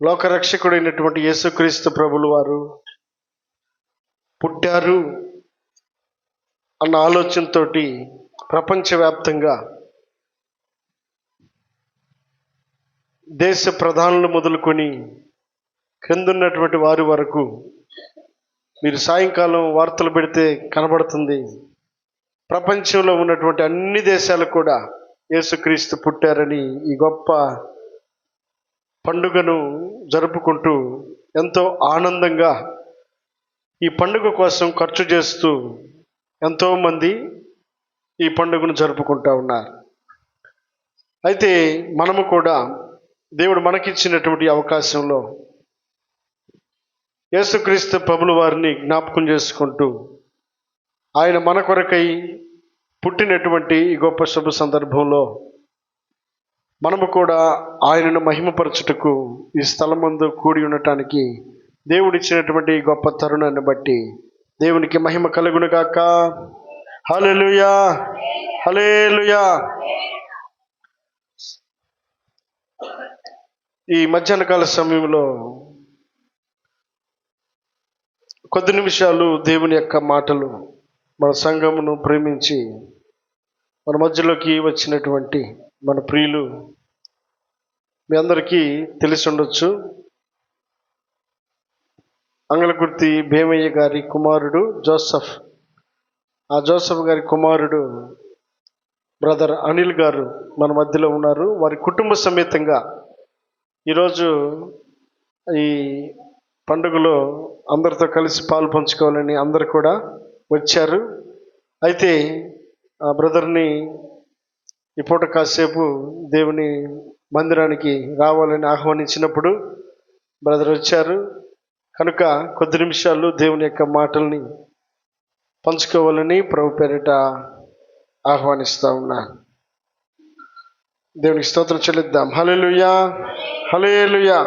లోకరక్షకుడైనటువంటి యేసుక్రీస్తు ప్రభులు వారు పుట్టారు అన్న ఆలోచనతో ప్రపంచవ్యాప్తంగా దేశ ప్రధానులు మొదలుకొని క్రిందున్నటువంటి వారి వరకు మీరు సాయంకాలం వార్తలు పెడితే కనబడుతుంది. ప్రపంచంలో ఉన్నటువంటి అన్ని దేశాలు కూడా యేసుక్రీస్తు పుట్టారని ఈ గొప్ప పండుగను జరుపుకుంటూ ఎంతో ఆనందంగా ఈ పండుగ కోసం ఖర్చు చేస్తూ ఎంతోమంది ఈ పండుగను జరుపుకుంటూ ఉన్నారు. అయితే మనము కూడా దేవుడు మనకిచ్చినటువంటి అవకాశంలో యేసుక్రీస్తు ప్రభుల వారిని జ్ఞాపకం చేసుకుంటూ ఆయన మన కొరకై పుట్టినటువంటి ఈ గొప్ప శుభ సందర్భంలో మనము కూడా ఆయనను మహిమపరచుటకు ఈ స్థలమందు కూడి ఉండటానికి దేవుడిచ్చినటువంటి ఈ గొప్ప తరుణాన్ని బట్టి దేవునికి మహిమ కలుగునుగాక. హల్లెలూయా, హల్లెలూయా. ఈ మధ్యాహ్నకాల సమయంలో కొద్ది నిమిషాలు దేవుని యొక్క మాటలు మన సంఘమును ప్రేమించి మన మధ్యలోకి వచ్చినటువంటి మన ప్రియులు మీ అందరికీ తెలిసి ఉండొచ్చు. అంగళకుర్తి భీమయ్య గారి కుమారుడు జోసఫ్, ఆ జోసఫ్ గారి కుమారుడు బ్రదర్ అనిల్ గారు మన మధ్యలో ఉన్నారు. వారి కుటుంబ సమేతంగా ఈరోజు ఈ పండుగలో అందరితో కలిసి పాలు పంచుకోవాలని అందరు కూడా వచ్చారు. అయితే ఆ బ్రదర్ని ఈ పూట కాసేపు దేవుని మందిరానికి రావాలని ఆహ్వానించినప్పుడు బ్రదర్ వచ్చారు కనుక కొద్ది నిమిషాలు దేవుని యొక్క మాటల్ని పంచుకోవాలని ప్రభు పేరిట ఆహ్వానిస్తూ ఉన్నాను. దేవునికి స్తోత్రం చెల్లిద్దాం. Hallelujah, hallelujah.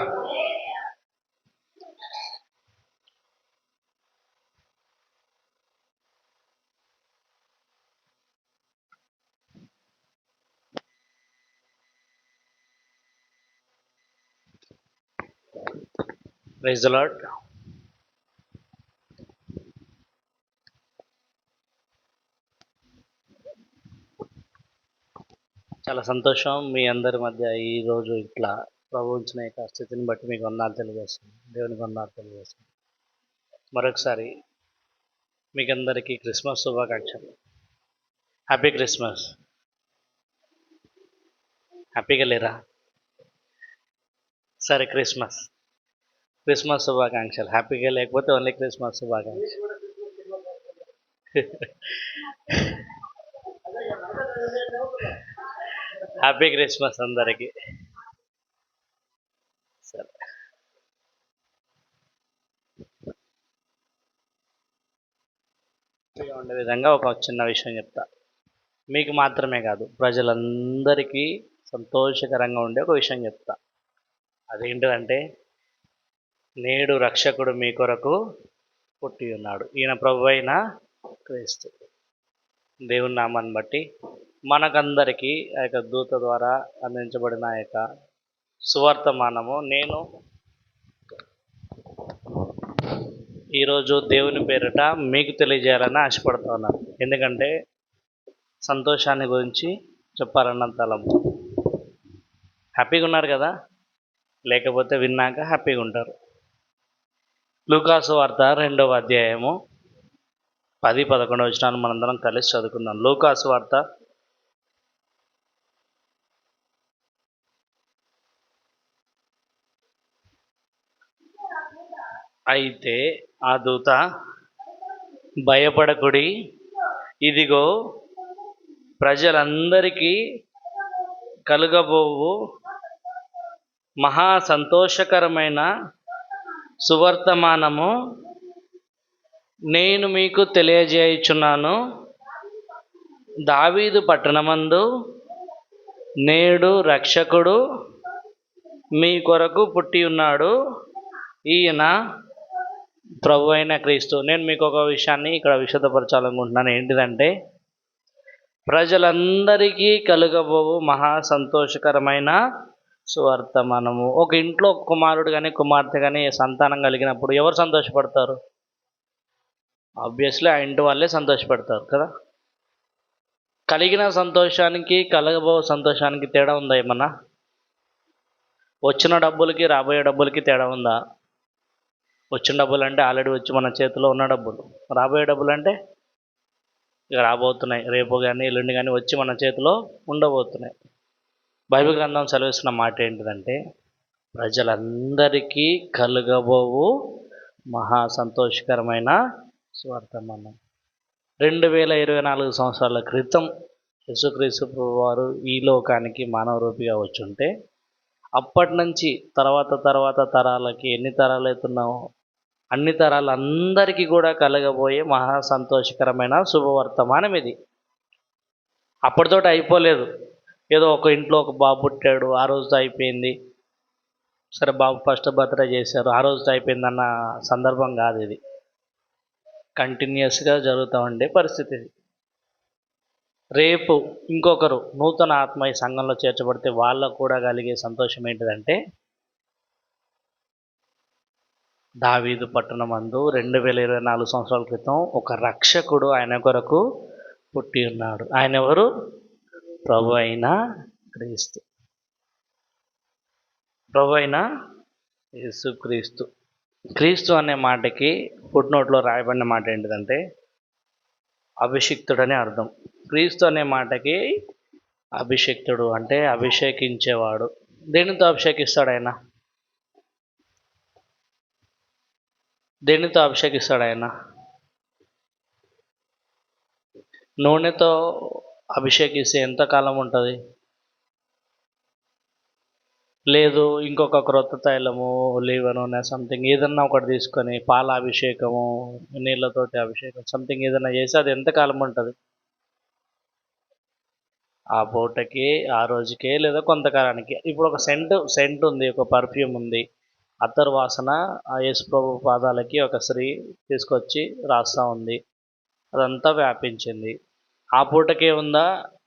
Praise the Lord. చాలా సంతోషం మీ అందరి మధ్య ఈరోజు ఇట్లా ప్రభు ఉంచిన యొక్క స్థితిని బట్టి మీకు వందనాలు తెలియజేస్తాను. దేవునికి వందనాలు తెలియజేస్తాను. మరొకసారి మీకు అందరికీ క్రిస్మస్ శుభాకాంక్షలు. Happy Christmas. హ్యాపీగా లేరా? సరే, క్రిస్మస్ శుభాకాంక్షలు. హ్యాపీగా లేకపోతే ఓన్లీ క్రిస్మస్ శుభాకాంక్షలు. హ్యాపీ క్రిస్మస్ అందరికీ. సరే, ఉండే విధంగా ఒక చిన్న విషయం చెప్తా. మీకు మాత్రమే కాదు, ప్రజలందరికీ సంతోషకరంగా ఉండే ఒక విషయం చెప్తా. అదేంటిదంటే, నేడు రక్షకుడు మీ కొరకు పుట్టి ఉన్నాడు. ఈయన ప్రభు అయిన క్రీస్తు. దేవుని నామాన్ని బట్టి మనకందరికీ ఆ యొక్క దూత ద్వారా అందించబడిన ఆ యొక్క సువర్తమానము నేను ఈరోజు దేవుని పేరిట మీకు తెలియజేయాలని ఆశపడుతున్నాను. ఎందుకంటే సంతోషాన్ని గురించి చెప్పాలన్నంత తలంపు. హ్యాపీగా ఉన్నారు కదా? లేకపోతే విన్నాక హ్యాపీగా ఉంటారు. లూకాసు వార్త 2వ అధ్యాయము 10-11 వచనాలు మనందరం కలిసి చదువుకుందాం. లూకాసు వార్త అయితే ఆ దూత, భయపడకుడి, ఇదిగో ప్రజలందరికీ కలుగబోవు మహా సంతోషకరమైన సువర్తమానము నేను మీకు తెలియజేయుచున్నాను. దావీదు పట్టణమందు నేడు రక్షకుడు మీ కొరకు పుట్టి ఉన్నాడు. ఈయన ప్రభు అయిన క్రీస్తు. నేను మీకు ఒక విషయాన్ని ఇక్కడ విశదపరచాలనుకుంటున్నాను. ఏంటిదంటే, ప్రజలందరికీ కలుగబోవు మహా సంతోషకరమైన సువర్తమానము. ఒక ఇంట్లో ఒక కుమారుడు కానీ కుమార్తె కానీ సంతానం కలిగినప్పుడు ఎవరు సంతోషపడతారు? ఆబ్వియస్లీ ఆ ఇంటి వాళ్ళే సంతోషపడతారు కదా. కలిగిన సంతోషానికి కలగబో సంతోషానికి తేడా ఉందా ఏమన్నా? వచ్చిన డబ్బులకి రాబోయే డబ్బులకి తేడా ఉందా? వచ్చిన డబ్బులు అంటే ఆల్రెడీ వచ్చి మన చేతిలో ఉన్న డబ్బులు. రాబోయే డబ్బులు అంటే ఇక రాబోతున్నాయి, రేపు కానీ ఎల్లుండి కానీ వచ్చి మన చేతిలో ఉండబోతున్నాయి. బైబిల్ గ్రంథం సెలవిస్తున్న మాట ఏంటిదంటే, ప్రజలందరికీ కలుగబోవు మహా సంతోషకరమైన సువర్తమానం. 2024 సంవత్సరాల క్రితం యేసుక్రీస్తు ప్రభువు వారు ఈ లోకానికి మానవ రూపిగా వచ్చుంటే, అప్పటి నుంచి తర్వాత తరాలకి ఎన్ని తరాలు అవుతున్నామో అన్ని తరాలందరికీ కూడా కలగబోయే మహా సంతోషకరమైన శుభవర్తమానం ఇది. అప్పటితోటి అయిపోలేదు. ఏదో ఒక ఇంట్లో ఒక బాబు పుట్టాడు, ఆ రోజుతో అయిపోయింది, సరే బాబు ఫస్ట్ బర్త్డే చేశారు, ఆ రోజుతో అయిపోయిందన్న సందర్భం కాదు ఇది. కంటిన్యూస్గా జరుగుతూ ఉండే పరిస్థితి ఇది. రేపు ఇంకొకరు నూతన ఆత్మ ఈ సంఘంలో చేర్చబడితే వాళ్ళకు కూడా కలిగే సంతోషం ఏంటిదంటే, దావీదు పట్టణమందు 2024 సంవత్సరాల క్రితం ఒక రక్షకుడు ఆయన కొరకు పుట్టి ఉన్నాడు. ఆయన ఎవరు? ప్రభు అయిన క్రీస్తు. ప్రభు అయిన యేసుక్రీస్తు. క్రీస్తు అనే మాటకి ఫుట్నోట్లో రాయబడిన మాట ఏంటిదంటే అభిషిక్తుడని అర్థం. క్రీస్తు అనే మాటకి అభిషిక్తుడు అంటే అభిషేకించేవాడు. దేనితో అభిషేకిస్తాడు ఆయన? దేనితో అభిషేకిస్తాడు ఆయన? నూనెతో అభిషేకిస్తే ఎంతకాలం ఉంటుంది? లేదు ఇంకొక క్రొత్త తైలము, ఒలీవ నూనె, సంథింగ్ ఏదన్నా ఒకటి తీసుకొని పాల అభిషేకము, నీళ్ళతోటి అభిషేకం, సంథింగ్ ఏదైనా చేసి అది ఎంతకాలం ఉంటుంది? ఆ పూటకి, ఆ రోజుకే, లేదా కొంతకాలానికి. ఇప్పుడు ఒక సెంట్ ఉంది, ఒక పర్ఫ్యూమ్ ఉంది, అత్తరు వాసన ఆ యేసు ప్రభు పాదాలకి ఒక స్త్రీ తీసుకొచ్చి రాస్తూ ఉంది, అదంతా వ్యాపించింది. ఆ పూటకే ఉందా?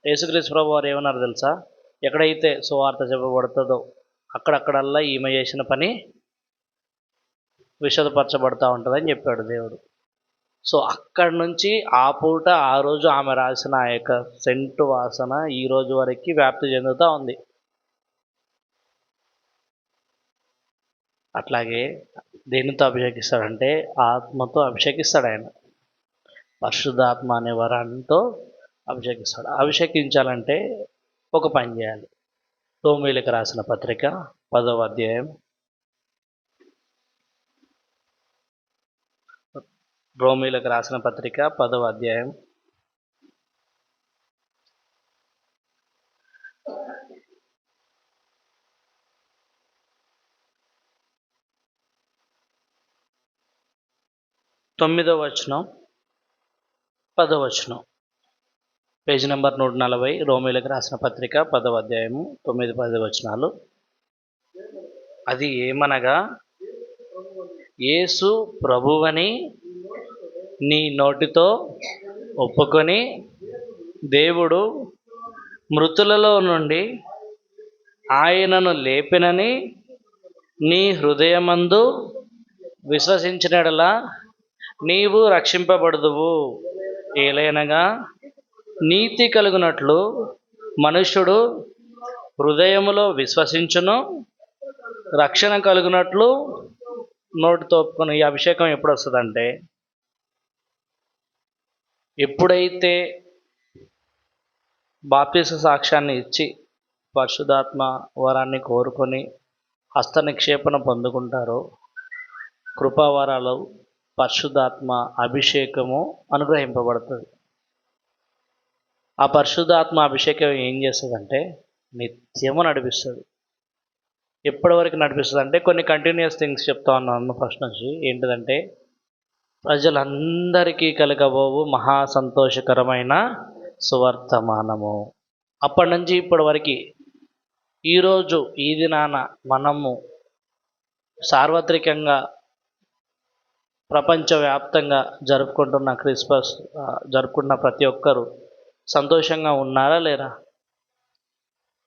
యేసుక్రీస్తు ప్రభు వారు ఏమన్నారు తెలుసా? ఎక్కడైతే సువార్త చెప్పబడుతుందో అక్కడక్కడల్లా ఈమె చేసిన పని విషదపరచబడుతూ ఉంటుందని చెప్పాడు దేవుడు. సో అక్కడి నుంచి ఆ పూట ఆ రోజు ఆమె రాసిన ఆ యొక్క సెంటు వాసన ఈ రోజు వరకు వ్యాప్తి చెందుతూ ఉంది. అట్లాగే దేనితో అభిషేకిస్తాడంటే ఆత్మతో అభిషేకిస్తాడు ఆయన. పరిశుద్ధాత్మ అనే వరాలతో అభిషేకిస్తాడు. అభిషేకించాలంటే ఒక పని చేయాలి. రోమీయులకు రాసిన పత్రిక 10వ అధ్యాయం, రోమీయులకు రాసిన పత్రిక 10వ అధ్యాయం 9వ వచనం 10వ వచనం, పేజీ నెంబర్ 140, రోమీయులకు రాసిన పత్రిక 10వ అధ్యాయము 9-10 వచనాలు. అది ఏమనగా, యేసు ప్రభువని నీ నోటితో ఒప్పుకొని దేవుడు మృతులలో నుండి ఆయనను లేపినని నీ హృదయమందు విశ్వసించినడలా నీవు రక్షింపబడుదువు. ఏలైనగా నీతి కలుగునట్లు మనుష్యుడు హృదయములో విశ్వసించును, రక్షణ కలుగునట్లు నోటితో ఒప్పుకొని. ఈ అభిషేకం ఎప్పుడు వస్తుందంటే, ఎప్పుడైతే బాప్తిస్మ సాక్ష్యాన్ని ఇచ్చి పరిశుద్ధాత్మ వరాన్ని కోరుకొని హస్త నిక్షేపణ పొందుకుంటారో, కృపావరాలు, పరిశుద్ధాత్మ అభిషేకము అనుగ్రహింపబడుతుంది. ఆ పరిశుద్ధాత్మ అభిషేకం ఏం చేస్తుందంటే నిత్యము నడిపిస్తుంది. ఎప్పటి వరకు నడిపిస్తుంది అంటే, కొన్ని కంటిన్యూస్ థింగ్స్ చెప్తా ఉన్నాను ఫస్ట్ నుంచి. ఏంటిదంటే, ప్రజలందరికీ కలగబోవు మహా సంతోషకరమైన సువర్తమానము. అప్పటి నుంచి ఇప్పటి వరకు ఈరోజు ఈ దినాన మనము సార్వత్రికంగా ప్రపంచవ్యాప్తంగా జరుపుకుంటున్న క్రిస్మస్ జరుపుకున్న ప్రతి ఒక్కరూ సంతోషంగా ఉన్నారా లేరా?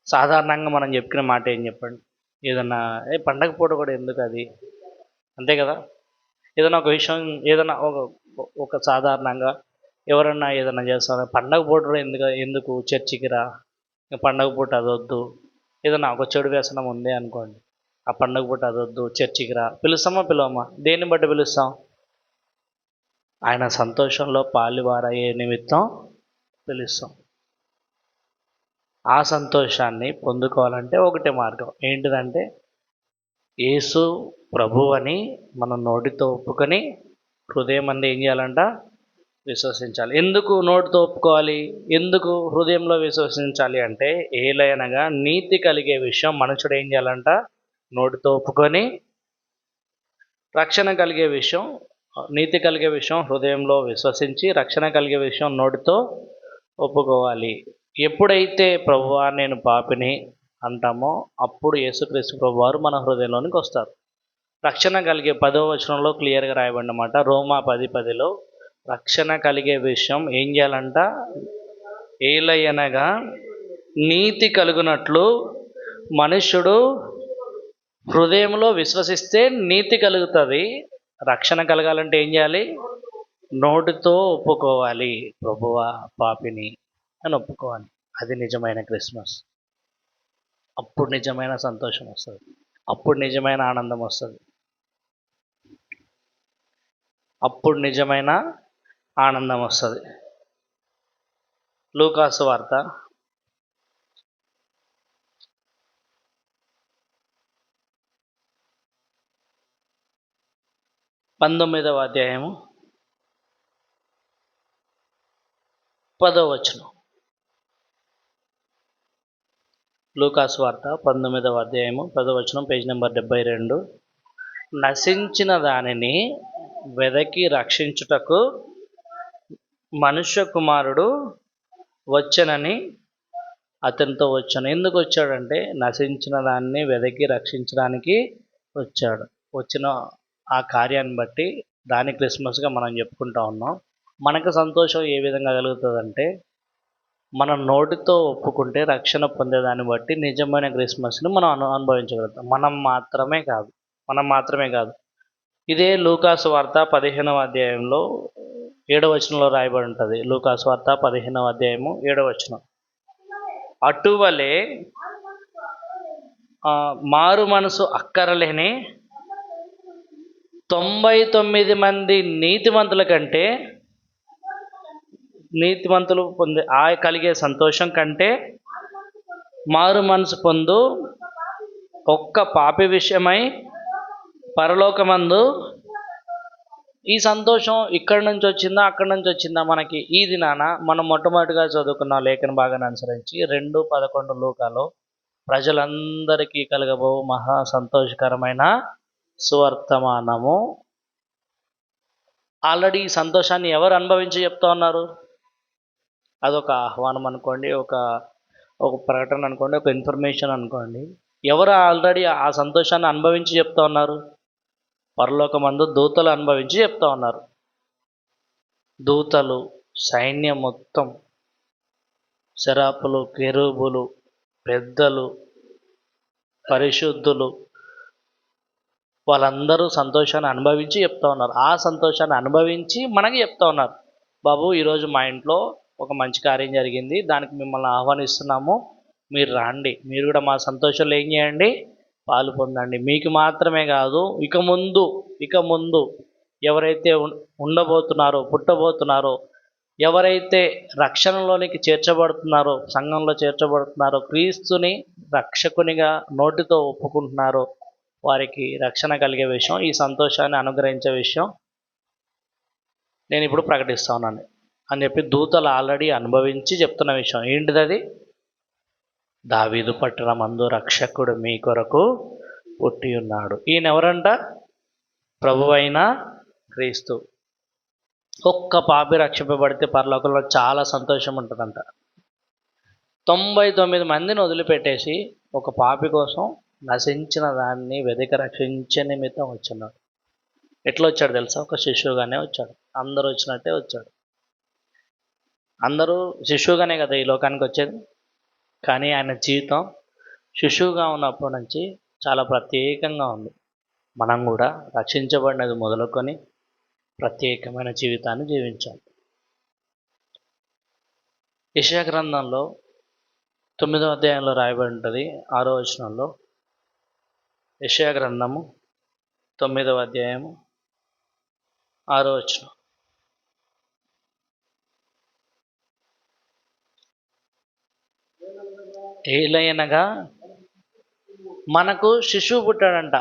సాధారణంగా మనం చెప్పుకునే మాట ఏం చెప్పండి? ఏదన్నా పండగ పూట కూడా ఎందుకు అది, అంతే కదా. ఏదైనా ఒక విషయం, ఏదైనా ఒక సాధారణంగా ఎవరన్నా ఏదైనా చేస్తారు, పండగ పూట కూడా ఎందుకు ఎందుకు చర్చికి రా, పండగ పూట అదొద్దు. ఏదైనా ఒక చెడు వ్యసనం ఉంది అనుకోండి, ఆ పండగ పూట అదొద్దు, చర్చికి రా, పిలుస్తామా పిలవమా? దేన్ని బట్టి పిలుస్తాం? ఆయన సంతోషంలో పాలువారయ్యే నిమిత్తం పిలుస్తాం. ఆ సంతోషాన్ని పొందుకోవాలంటే ఒకటే మార్గం ఏంటిదంటే, యేసు ప్రభు అని మనం నోటితో ఒప్పుకొని హృదయం అందు ఏం చేయాలంట? విశ్వసించాలి. ఎందుకు నోటితో ఒప్పుకోవాలి, ఎందుకు హృదయంలో విశ్వసించాలి అంటే, ఏలయనగా నీతి కలిగే విషయం మనుషుడు ఏం చేయాలంట? నోటితో ఒప్పుకొని, రక్షణ కలిగే విషయం, నీతి కలిగే విషయం హృదయంలో విశ్వసించి, రక్షణ కలిగే విషయం నోటితో ఒప్పుకోవాలి. ఎప్పుడైతే ప్రభువా నేను పాపిని అంటామో అప్పుడు యేసుక్రీస్తు ప్రభువారు మన హృదయంలోనికి వస్తారు. రక్షణ కలిగే 10వ వచనంలో క్లియర్గా రాయబడినమాట, రోమా 10:10లో రక్షణ కలిగే విషయం ఏం చేయాలంట? ఏలయనగా నీతి కలుగునట్లు మనుష్యుడు హృదయంలో విశ్వసిస్తే నీతి కలుగుతుంది. రక్షణ కలగాలంటే ఏం చేయాలి? నోటితో ఒప్పుకోవాలి, ప్రభువా పాపిని అని ఒప్పుకోవాలి. అది నిజమైన క్రిస్మస్. అప్పుడు నిజమైన సంతోషం వస్తుంది, అప్పుడు నిజమైన ఆనందం వస్తుంది, అప్పుడు నిజమైన ఆనందం వస్తుంది. లూకాసు వార్త 19వ అధ్యాయము 10వ వచనం. లూకాసు వార్త 19వ అధ్యాయము 10వ వచనం, పేజ్ నెంబర్ 72. నశించిన దానిని వెదకి రక్షించుటకు మనుష్య కుమారుడు వచ్చనని అతనితో వచ్చాను. ఎందుకు వచ్చాడంటే, నశించిన దాన్ని వెదకి రక్షించడానికి వచ్చాడు. వచ్చిన ఆ కార్యాన్ని బట్టి దాని క్రిస్మస్గా మనం చెప్పుకుంటా ఉన్నాం. మనకు సంతోషం ఏ విధంగా కలుగుతుందంటే, మనం నోటితో ఒప్పుకుంటే రక్షణ పొందేదాన్ని బట్టి నిజమైన క్రిస్మస్ని మనం అనుభవించగలుగుతాం. మనం మాత్రమే కాదు. ఇదే లూకాసు వార్త 15వ అధ్యాయంలో 7వ వచనంలో రాయబడి ఉంటుంది. లూకాసు వార్త 15వ అధ్యాయము 7వ వచనం. అటువలే మారు మనసు అక్కరలేని 99 మంది నీతిమంతుల కంటే, నీతిమంతులు పొందే కలిగే సంతోషం కంటే మారు మనసు పొందు ఒక్క పాపి విషయమై పరలోకమందు ఈ సంతోషం ఇక్కడి నుంచి వచ్చిందా అక్కడి నుంచి వచ్చిందా? మనకి ఈ దినాన మనం మొట్టమొదటిగా చదువుకున్న లేఖన భాగాన్ని అనుసరించి 2:11 లూకాలో ప్రజలందరికీ కలగబో మహా సంతోషకరమైన సువర్తమానము. ఆల్రెడీ ఈ సంతోషాన్ని ఎవరు అనుభవించి చెప్తా ఉన్నారు? అదొక ఆహ్వానం అనుకోండి, ఒక ప్రకటన అనుకోండి, ఒక ఇన్ఫర్మేషన్ అనుకోండి. ఎవరు ఆల్రెడీ ఆ సంతోషాన్ని అనుభవించి చెప్తా ఉన్నారు? పరలోకమందు దూతలు అనుభవించి చెప్తా ఉన్నారు. దూతలు, సైన్యం మొత్తం, శరాపులు, కెరూబులు, పెద్దలు, పరిశుద్ధులు, వాళ్ళందరూ సంతోషాన్ని అనుభవించి చెప్తా ఉన్నారు. ఆ సంతోషాన్ని అనుభవించి మనకి చెప్తా ఉన్నారు, బాబు ఈరోజు మా ఇంట్లో ఒక మంచి కార్యం జరిగింది, దానికి మిమ్మల్ని ఆహ్వానిస్తున్నాము, మీరు రండి, మీరు కూడా మా సంతోషంలో ఏం చేయండి? పాలు పొందండి. మీకు మాత్రమే కాదు, ఇక ముందు ఎవరైతే ఉండబోతున్నారో, పుట్టబోతున్నారో, ఎవరైతే రక్షణలోనికి చేర్చబడుతున్నారో, సంఘంలో చేర్చబడుతున్నారో, క్రీస్తుని రక్షకునిగా నోటితో ఒప్పుకుంటున్నారో వారికి రక్షణ కలిగే విషయం, ఈ సంతోషాన్ని అనుగ్రహించే విషయం నేను ఇప్పుడు ప్రకటిస్తా ఉన్నాను అని చెప్పి దూతలు ఆల్రెడీ అనుభవించి చెప్తున్న విషయం ఏంటిది? దావీదు పట్టణమందు రక్షకుడు మీ కొరకు పుట్టి ఉన్నాడు. ఈయన ఎవరంట? ప్రభువైన క్రీస్తు. ఒక్క పాపి రక్షింపబడితే పరలోకంలో చాలా సంతోషం ఉంటుందంట. 99 మందిని వదిలిపెట్టేసి ఒక పాపి కోసం నశించిన దాన్ని వెదక రక్షించే నిమిత్తం వచ్చున్నాడు. ఎట్లా వచ్చాడు తెలుసా? ఒక శిశువుగానే వచ్చాడు. అందరూ వచ్చినట్టే వచ్చాడు. అందరూ శిశువుగానే కదా ఈ లోకానికి వచ్చేది. కానీ ఆయన జీవితం శిశువుగా ఉన్నప్పటి నుంచి చాలా ప్రత్యేకంగా ఉంది. మనం కూడా రక్షించబడినది మొదలుకొని ప్రత్యేకమైన జీవితాన్ని జీవించాలి. యెషయా గ్రంథంలో 9వ అధ్యాయంలో రాయబడి ఉంటుంది 6వ వచనంలో. యెషయా గ్రంథము 9వ అధ్యాయము 6వ వచనం. ఏలయనగా మనకు శిశువు పుట్టాడంట.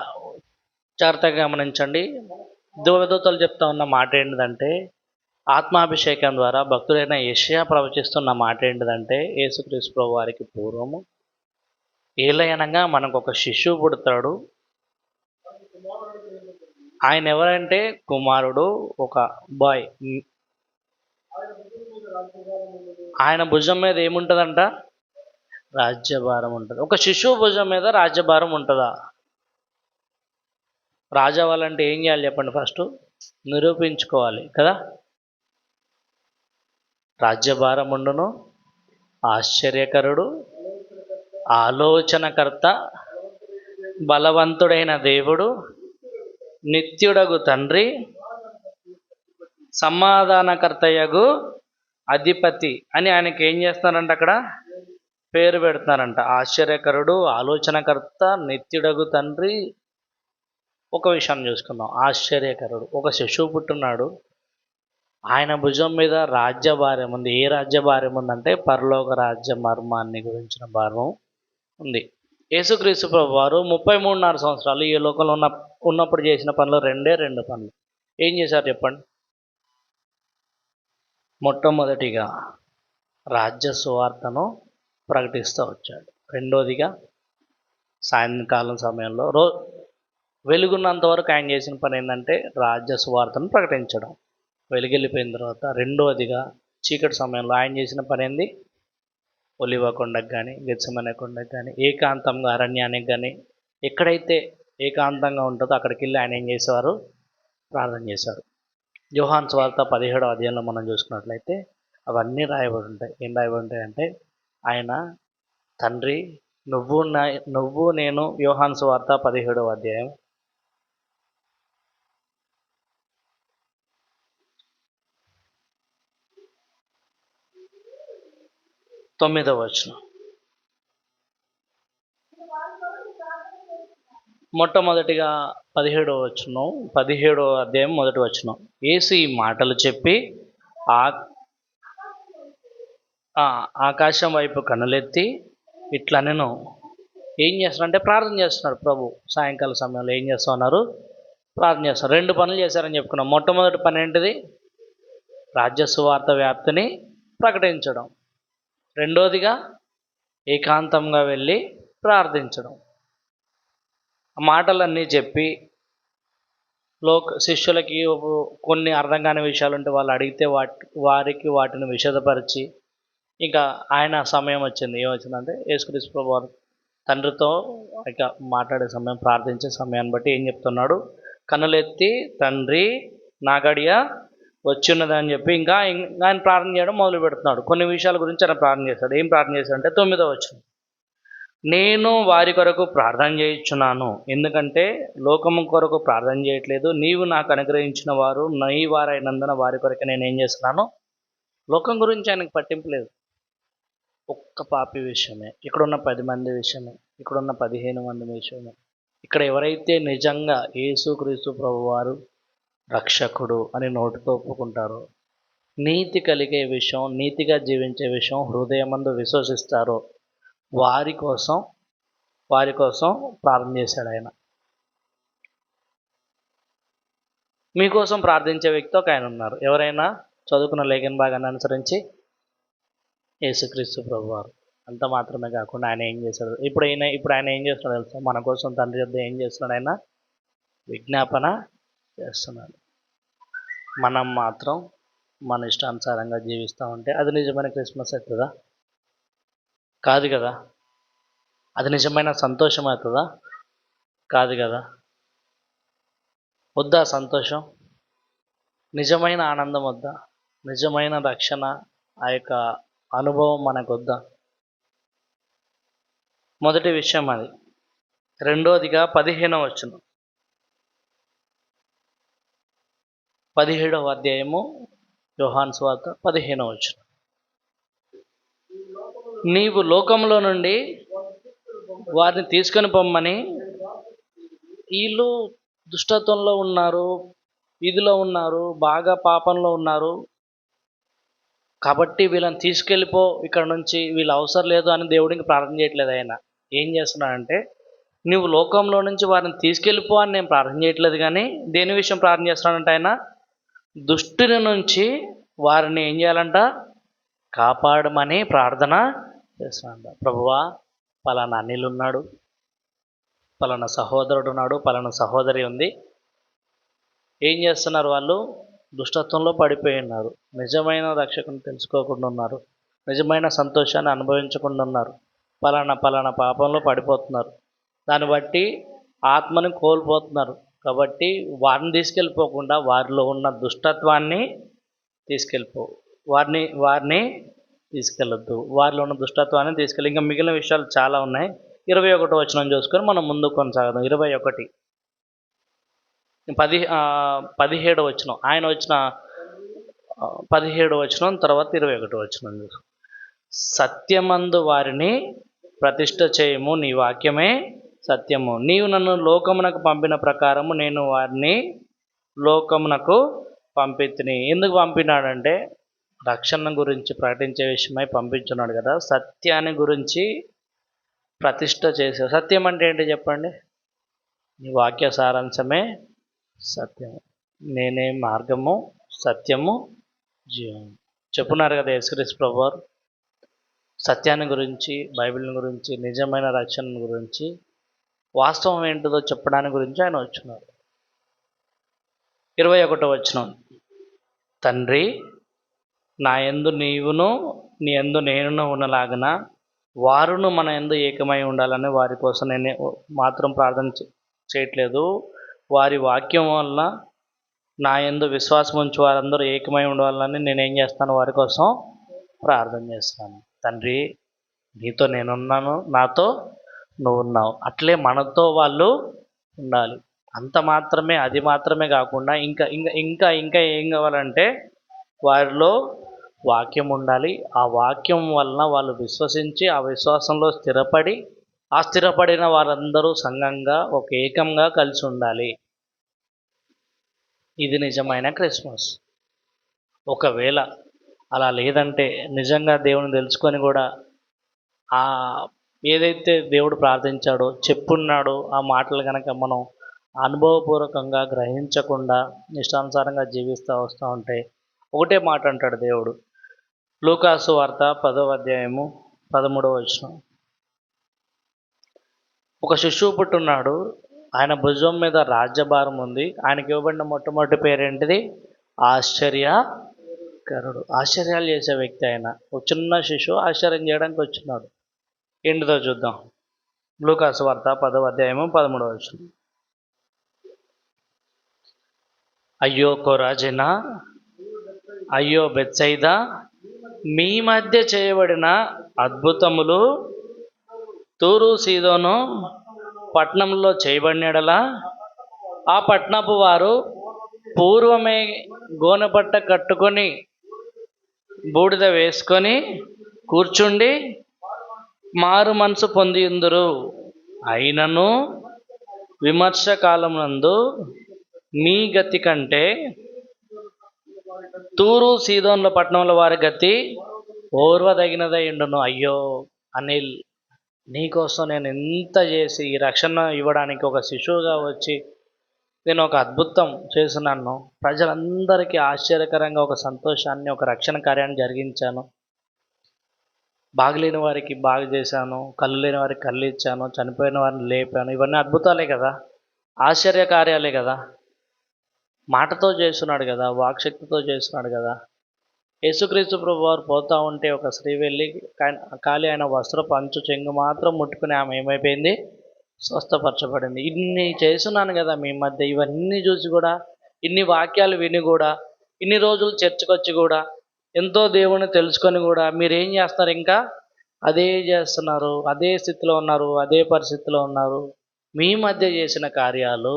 జాగ్రత్తగా గమనించండి. దేవదూతలు చెప్తా ఉన్న మాట ఏంటిదంటే, ఆత్మాభిషేకం ద్వారా భక్తుడైన యెషయా ప్రవచిస్తున్న మాట ఏంటిదంటే, యేసుక్రీస్తు ప్రభు వారికి పూర్వము ఏలయనగా మనకు ఒక శిశువు పుడతాడు. ఆయన ఎవరంటే కుమారుడు, ఒక బాయ్. ఆయన భుజం మీద ఏముంటుందంట? రాజ్యభారం ఉంటుంది. ఒక శిశువు భుజం మీద రాజ్యభారం ఉంటుందా? రాజు అవ్వాలంటే ఏం చేయాలి చెప్పండి? ఫస్ట్ నిరూపించుకోవాలి కదా. రాజ్యభారం ఉండును, ఆశ్చర్యకరుడు, ఆలోచనకర్త, బలవంతుడైన దేవుడు, నిత్యుడగు తండ్రి, సమాధానకర్తయగు అధిపతి అని ఆయనకి ఏం చేస్తున్నారంట? అక్కడ పేరు పెడుతున్నారంట. ఆశ్చర్యకరుడు, ఆలోచనకర్త, నిత్యుడగు తండ్రి. ఒక విషయం చూసుకుందాం. ఆశ్చర్యకరుడు, ఒక శిశువు పుట్టున్నాడు. ఆయన భుజం మీద రాజ్యభారం ఉంది. ఏ రాజ్యభారం ఉందంటే పరలోక రాజ్య మర్మాన్ని గురించిన భారం ఉంది. యేసుక్రీస్తు ప్రభు వారు 33.5 సంవత్సరాలు ఈ లోకంలో ఉన్నప్పుడు చేసిన పనులు రెండు పనులు. ఏం చేశారు చెప్పండి? మొట్టమొదటిగా రాజ్య సువార్తను ప్రకటిస్తూ వచ్చాడు. రెండోదిగా సాయంకాలం సమయంలో వెలుగున్నంత వరకు ఆయన చేసిన పని ఏంటంటే రాజ్య సువార్తను ప్రకటించడం. వెలుగెళ్ళిపోయిన తర్వాత రెండోదిగా చీకటి సమయంలో ఆయన చేసిన పని ఏంది? ఒలివ కొండకు కానీ, గెత్సెమనే కొండకు కానీ, ఏకాంతంగా అరణ్యానికి కానీ, ఎక్కడైతే ఏకాంతంగా ఉంటుందో అక్కడికి వెళ్ళి ఆయన ఏం చేసేవారు? ప్రార్థన చేశారు. యోహాను సువార్త 17వ అధ్యాయంలో మనం చూసుకున్నట్లయితే అవన్నీ రాయబడి ఉంటాయి. ఏం రాయబడి ఉంటాయి అంటే, ఆయన తండ్రి నువ్వు నేను. యోహాను సువార్త 17వ అధ్యాయం 9వ వచనం. మొట్టమొదటిగా 17వ వచనం, 17వ అధ్యాయం 1వ వచనం. యేసు ఈ మాటలు చెప్పి ఆకాశం వైపు కన్నులెత్తి ఇట్లా నేను ఏం చేస్తున్నారంటే ప్రార్థన చేస్తున్నారు. ప్రభు సాయంకాల సమయంలో ఏం చేస్తూ ఉన్నారు? ప్రార్థన చేస్తున్నారు. 2 పనులు చేశారని చెప్పుకున్నాం. మొట్టమొదటి పని ఏంటిది? రాజ్య సువార్త వ్యాప్తిని ప్రకటించడం. రెండోదిగా ఏకాంతంగా వెళ్ళి ప్రార్థించడం. ఆ మాటలన్నీ చెప్పి శిష్యులకి కొన్ని అర్థం కాని విషయాలు ఉంటే వాళ్ళు అడిగితే వారికి వాటిని విశదపరిచి, ఇంకా ఆయన సమయం వచ్చింది. ఏమొచ్చిందంటే యేసుక్రీస్తు ప్రభు వారు తండ్రితో ఇక మాట్లాడే సమయం, ప్రార్థించే సమయాన్ని బట్టి ఏం చెప్తున్నాడు? కన్నులెత్తి తండ్రి నా గడియ వచ్చిన్నది అని చెప్పి ఇంకా ఆయన ప్రార్థన చేయడం మొదలు పెడుతున్నాడు. కొన్ని విషయాల గురించి ఆయన ప్రార్థన చేశాడు. ఏం ప్రార్థన చేశాడంటే 9వ వచనం. నేను వారి కొరకు ప్రార్థన చేయించున్నాను, ఎందుకంటే లోకము కొరకు ప్రార్థన చేయట్లేదు, నీవు నాకు అనుగ్రహించిన వారు నీ వారైనందున వారి కొరకు నేను ఏం చేస్తున్నాను? లోకం గురించి ఆయనకు పట్టింపు లేదు. ఒక్క పాపి విషయమే, ఇక్కడున్న 10 మంది విషయమే, ఇక్కడున్న 15 మంది విషయమే. ఇక్కడ ఎవరైతే నిజంగా యేసుక్రీస్తు ప్రభువారు రక్షకుడు అని నోటితో ఒప్పుకుంటారో, నీతి కలిగే విషయం, నీతిగా జీవించే విషయం హృదయమందు విశ్వసిస్తారో వారి కోసం ప్రార్థన చేశాడు ఆయన. మీకోసం ప్రార్థించే వ్యక్తి ఒక ఆయన ఉన్నారు. ఎవరైనా చదువుకున్న లేఖన భాగాన్ని అనుసరించి యేసుక్రీస్తు ప్రభువారు. అంత మాత్రమే కాకుండా ఆయన ఏం చేశాడు? ఇప్పుడు ఆయన ఏం చేస్తున్నాడు తెలుసా? మన కోసం తండ్రి వద్ద ఏం చేస్తున్నాడు? ఆయన విజ్ఞాపన చేస్తున్నాడు. మనం మాత్రం మన ఇష్టానుసారంగా జీవిస్తూ ఉంటే అది నిజమైన క్రిస్మస్ అవుతుందా? కాదు కదా. అది నిజమైన సంతోషం అవుతుందా? కాదు కదా. వద్దా సంతోషం? నిజమైన ఆనందం వద్దా? నిజమైన రక్షణ, ఆ యొక్క అనుభవం మనకు వద్దా? మొదటి విషయం అది. రెండోదిగా 15వ వచనం, 17వ అధ్యాయము యోహాను సువార్త 15వ వచనం. నీవు లోకంలో నుండి వారిని తీసుకొని పొమ్మని, వీళ్ళు దుష్టత్వంలో ఉన్నారు, ఇదిలో ఉన్నారు, బాగా పాపంలో ఉన్నారు, కాబట్టి వీళ్ళని తీసుకెళ్ళిపో ఇక్కడ నుంచి, వీళ్ళు అవసరం లేదు అని దేవుడికి ప్రార్థన చేయట్లేదు. ఆయన ఏం చేస్తున్నాడంటే, నువ్వు లోకంలో నుంచి వారిని తీసుకెళ్ళిపో అని నేను ప్రార్థన చేయట్లేదు, కానీ దేని విషయం ప్రార్థన చేస్తున్నాడంటే ఆయన దుష్టుని నుంచి వారిని ఏం చేయాలంట, కాపాడమని ప్రార్థన చేస్తున్నాడు. ప్రభువా, పలానా అనిల్ ఉన్నాడు, పలానా సహోదరుడు ఉన్నాడు, పలానా సహోదరి ఉంది, ఏం చేస్తున్నారు, వాళ్ళు దుష్టత్వంలో పడిపోయి ఉన్నారు, నిజమైన రక్షకుని తెలుసుకోకుండా ఉన్నారు, నిజమైన సంతోషాన్ని అనుభవించకుండా ఉన్నారు, పలానా పాపంలో పడిపోతున్నారు, దాన్ని బట్టి ఆత్మని కోల్పోతున్నారు. కాబట్టి వారిని తీసుకెళ్ళిపోకుండా వారిలో ఉన్న దుష్టత్వాన్ని తీసుకెళ్ళిపో, వారిని తీసుకెళ్ళొద్దు, వారిలో ఉన్న దుష్టత్వాన్ని తీసుకెళ్ళి. ఇంకా మిగిలిన విషయాలు చాలా ఉన్నాయి. 21వ వచనం చూసుకొని మనం ముందుకు కొనసాగదాం. 17వ వచనం, ఆయన వచ్చిన 17వ వచనం తర్వాత 21వ వచనం చూసు. సత్యమందు వారిని ప్రతిష్ఠ చేయము, నీ వాక్యమే సత్యము. నీవు నన్ను లోకమునకు పంపిన ప్రకారము నేను వారిని లోకమునకు పంపితిని. ఎందుకు పంపినాడంటే రక్షణ గురించి ప్రకటించే విషయమై పంపించున్నాడు కదా. సత్యాన్ని గురించి ప్రతిష్ఠ చేసే. సత్యం అంటే ఏంటి చెప్పండి? నీ వాక్య సారాంశమే సత్యము, నేనే మార్గము సత్యము జీవము చెప్పున్నారు కదా యేసుక్రీస్తు ప్రభువారు. సత్యాన్ని గురించి, బైబిల్ని గురించి, నిజమైన రక్షణ గురించి, వాస్తవం ఏంటిదో చెప్పడానికి గురించి ఆయన వచ్చున్నారు. 21వ వచనం, తండ్రి నా యందు నీవును నీ యందు నేనును ఉన్నలాగన వారును మన యందు ఏకమై ఉండాలని వారి కోసం నేను మాత్రం ప్రార్థన చేయట్లేదు, వారి వాక్యం వలన నా యందు విశ్వాసం ఉంచి వారందరూ ఏకమై ఉండాలని నేనేం చేస్తాను, వారి కోసం ప్రార్థన చేస్తాను. తండ్రి నీతో నేనున్నాను, నాతో నువ్వు ఉన్నావు, అట్లే మనతో వాళ్ళు ఉండాలి. అంత మాత్రమే, అది మాత్రమే కాకుండా ఇంకా ఇంకా ఇంకా ఇంకా ఏం కావాలంటే వారిలో వాక్యం ఉండాలి. ఆ వాక్యం వలన వాళ్ళు విశ్వసించి ఆ విశ్వాసంలో స్థిరపడి, ఆ స్థిరపడిన వారందరూ సంఘంగా ఒక ఏకంగా కలిసి ఉండాలి. ఇది నిజమైన క్రిస్మస్. ఒకవేళ అలా లేదంటే, నిజంగా దేవుని తెలుసుకొని కూడా ఆ ఏదైతే దేవుడు ప్రార్థించాడో చెప్పున్నాడో ఆ మాటలు కనుక మనం అనుభవపూర్వకంగా గ్రహించకుండా ఇష్టానుసారంగా జీవిస్తూ వస్తూ ఉంటే ఒకటే మాట అంటాడు దేవుడు. లూకాసు వార్త 10వ అధ్యాయము 13వ వచనం, ఒక శిశువు పుట్టున్నాడు, ఆయన భుజం మీద రాజ్యభారం ఉంది, ఆయనకి ఇవ్వబడిన మొట్టమొదటి పేరేంటిది? ఆశ్చర్యకరుడు. ఆశ్చర్యాలు చేసే వ్యక్తి ఆయన. ఒక చిన్న శిశువు ఆశ్చర్యం చేయడానికి వచ్చినాడు. ఏంటిదో చూద్దాం. లూకాసు వార్త 10వ అధ్యాయము 13వ వచనం, అయ్యో కొరాజినా, అయ్యో బెత్సైదా, మీ మధ్య చేయబడిన అద్భుతములు తూరు సీదోను పట్టణంలో చేయబడినడలా ఆ పట్టణపు వారు పూర్వమే గోనెపట్ట కట్టుకొని బూడిద వేసుకొని కూర్చుండి మారు మనసు పొందియుందురు. అయినను విమర్శ కాలమునందు మీ గతి కంటే తూరు సీదోన్ల పట్టణంలో వారి గతి ఓర్వదగినదై ఉండును. అయ్యో అనిల్, నీకోసం నేను ఎంత చేసి ఈ రక్షణ ఇవ్వడానికి ఒక శిశువుగా వచ్చి నేను ఒక అద్భుతం చేస్తున్నాను, ప్రజలందరికీ ఆశ్చర్యకరంగా ఒక సంతోషాన్ని, ఒక రక్షణ కార్యాన్ని జరిగించాను, బాగలేని వారికి బాగు చేశాను, కళ్ళు లేని వారికి కళ్ళు ఇచ్చాను, చనిపోయిన వారిని లేపాను. ఇవన్నీ అద్భుతాలే కదా, ఆశ్చర్య కార్యాలే కదా. మాటతో చేస్తున్నాడు కదా, వాక్శక్తితో చేస్తున్నాడు కదా. యేసుక్రీస్తు ప్రభు వారు పోతూ ఉంటే ఒక స్త్రీ వెళ్ళి ఖాళీ ఆయన వస్త్రపు అంచు చెంగు మాత్రం ముట్టుకుని ఆమె ఏమైపోయింది? స్వస్థపరచబడింది. ఇన్ని చేస్తున్నాను కదా మీ మధ్య, ఇవన్నీ చూసి కూడా, ఇన్ని వాక్యాలు విని కూడా, ఇన్ని రోజులు చర్చకు వచ్చి కూడా, ఎంతో దేవుని తెలుసుకొని కూడా మీరేం చేస్తున్నారు? ఇంకా అదే చేస్తున్నారు, అదే స్థితిలో ఉన్నారు, అదే పరిస్థితిలో ఉన్నారు. మీ మధ్య చేసిన కార్యాలు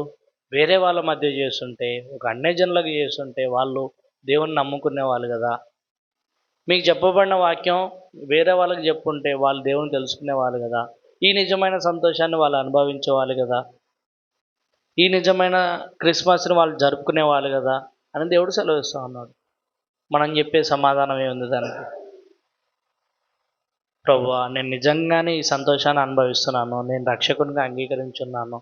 వేరే వాళ్ళ మధ్య చేస్తుంటే, ఒక అన్యజనులకు చేస్తుంటే వాళ్ళు దేవుణ్ణి నమ్ముకునే వాళ్ళు కదా. మీకు చెప్పబడిన వాక్యం వేరే వాళ్ళకి చెప్పుంటే వాళ్ళు దేవుని తెలుసుకునేవాళ్ళు కదా. ఈ నిజమైన సంతోషాన్ని వాళ్ళు అనుభవించేవాళ్ళు కదా. ఈ నిజమైన క్రిస్మస్ని వాళ్ళు జరుపుకునేవాళ్ళు కదా అని దేవుడు సెలవిస్తూ ఉన్నాడు. మనం చెప్పే సమాధానం ఏముంది దానికి? ప్రభువా, నేను నిజంగానే ఈ సంతోషాన్ని అనుభవిస్తున్నాను, నేను రక్షకునిగా అంగీకరించున్నాను,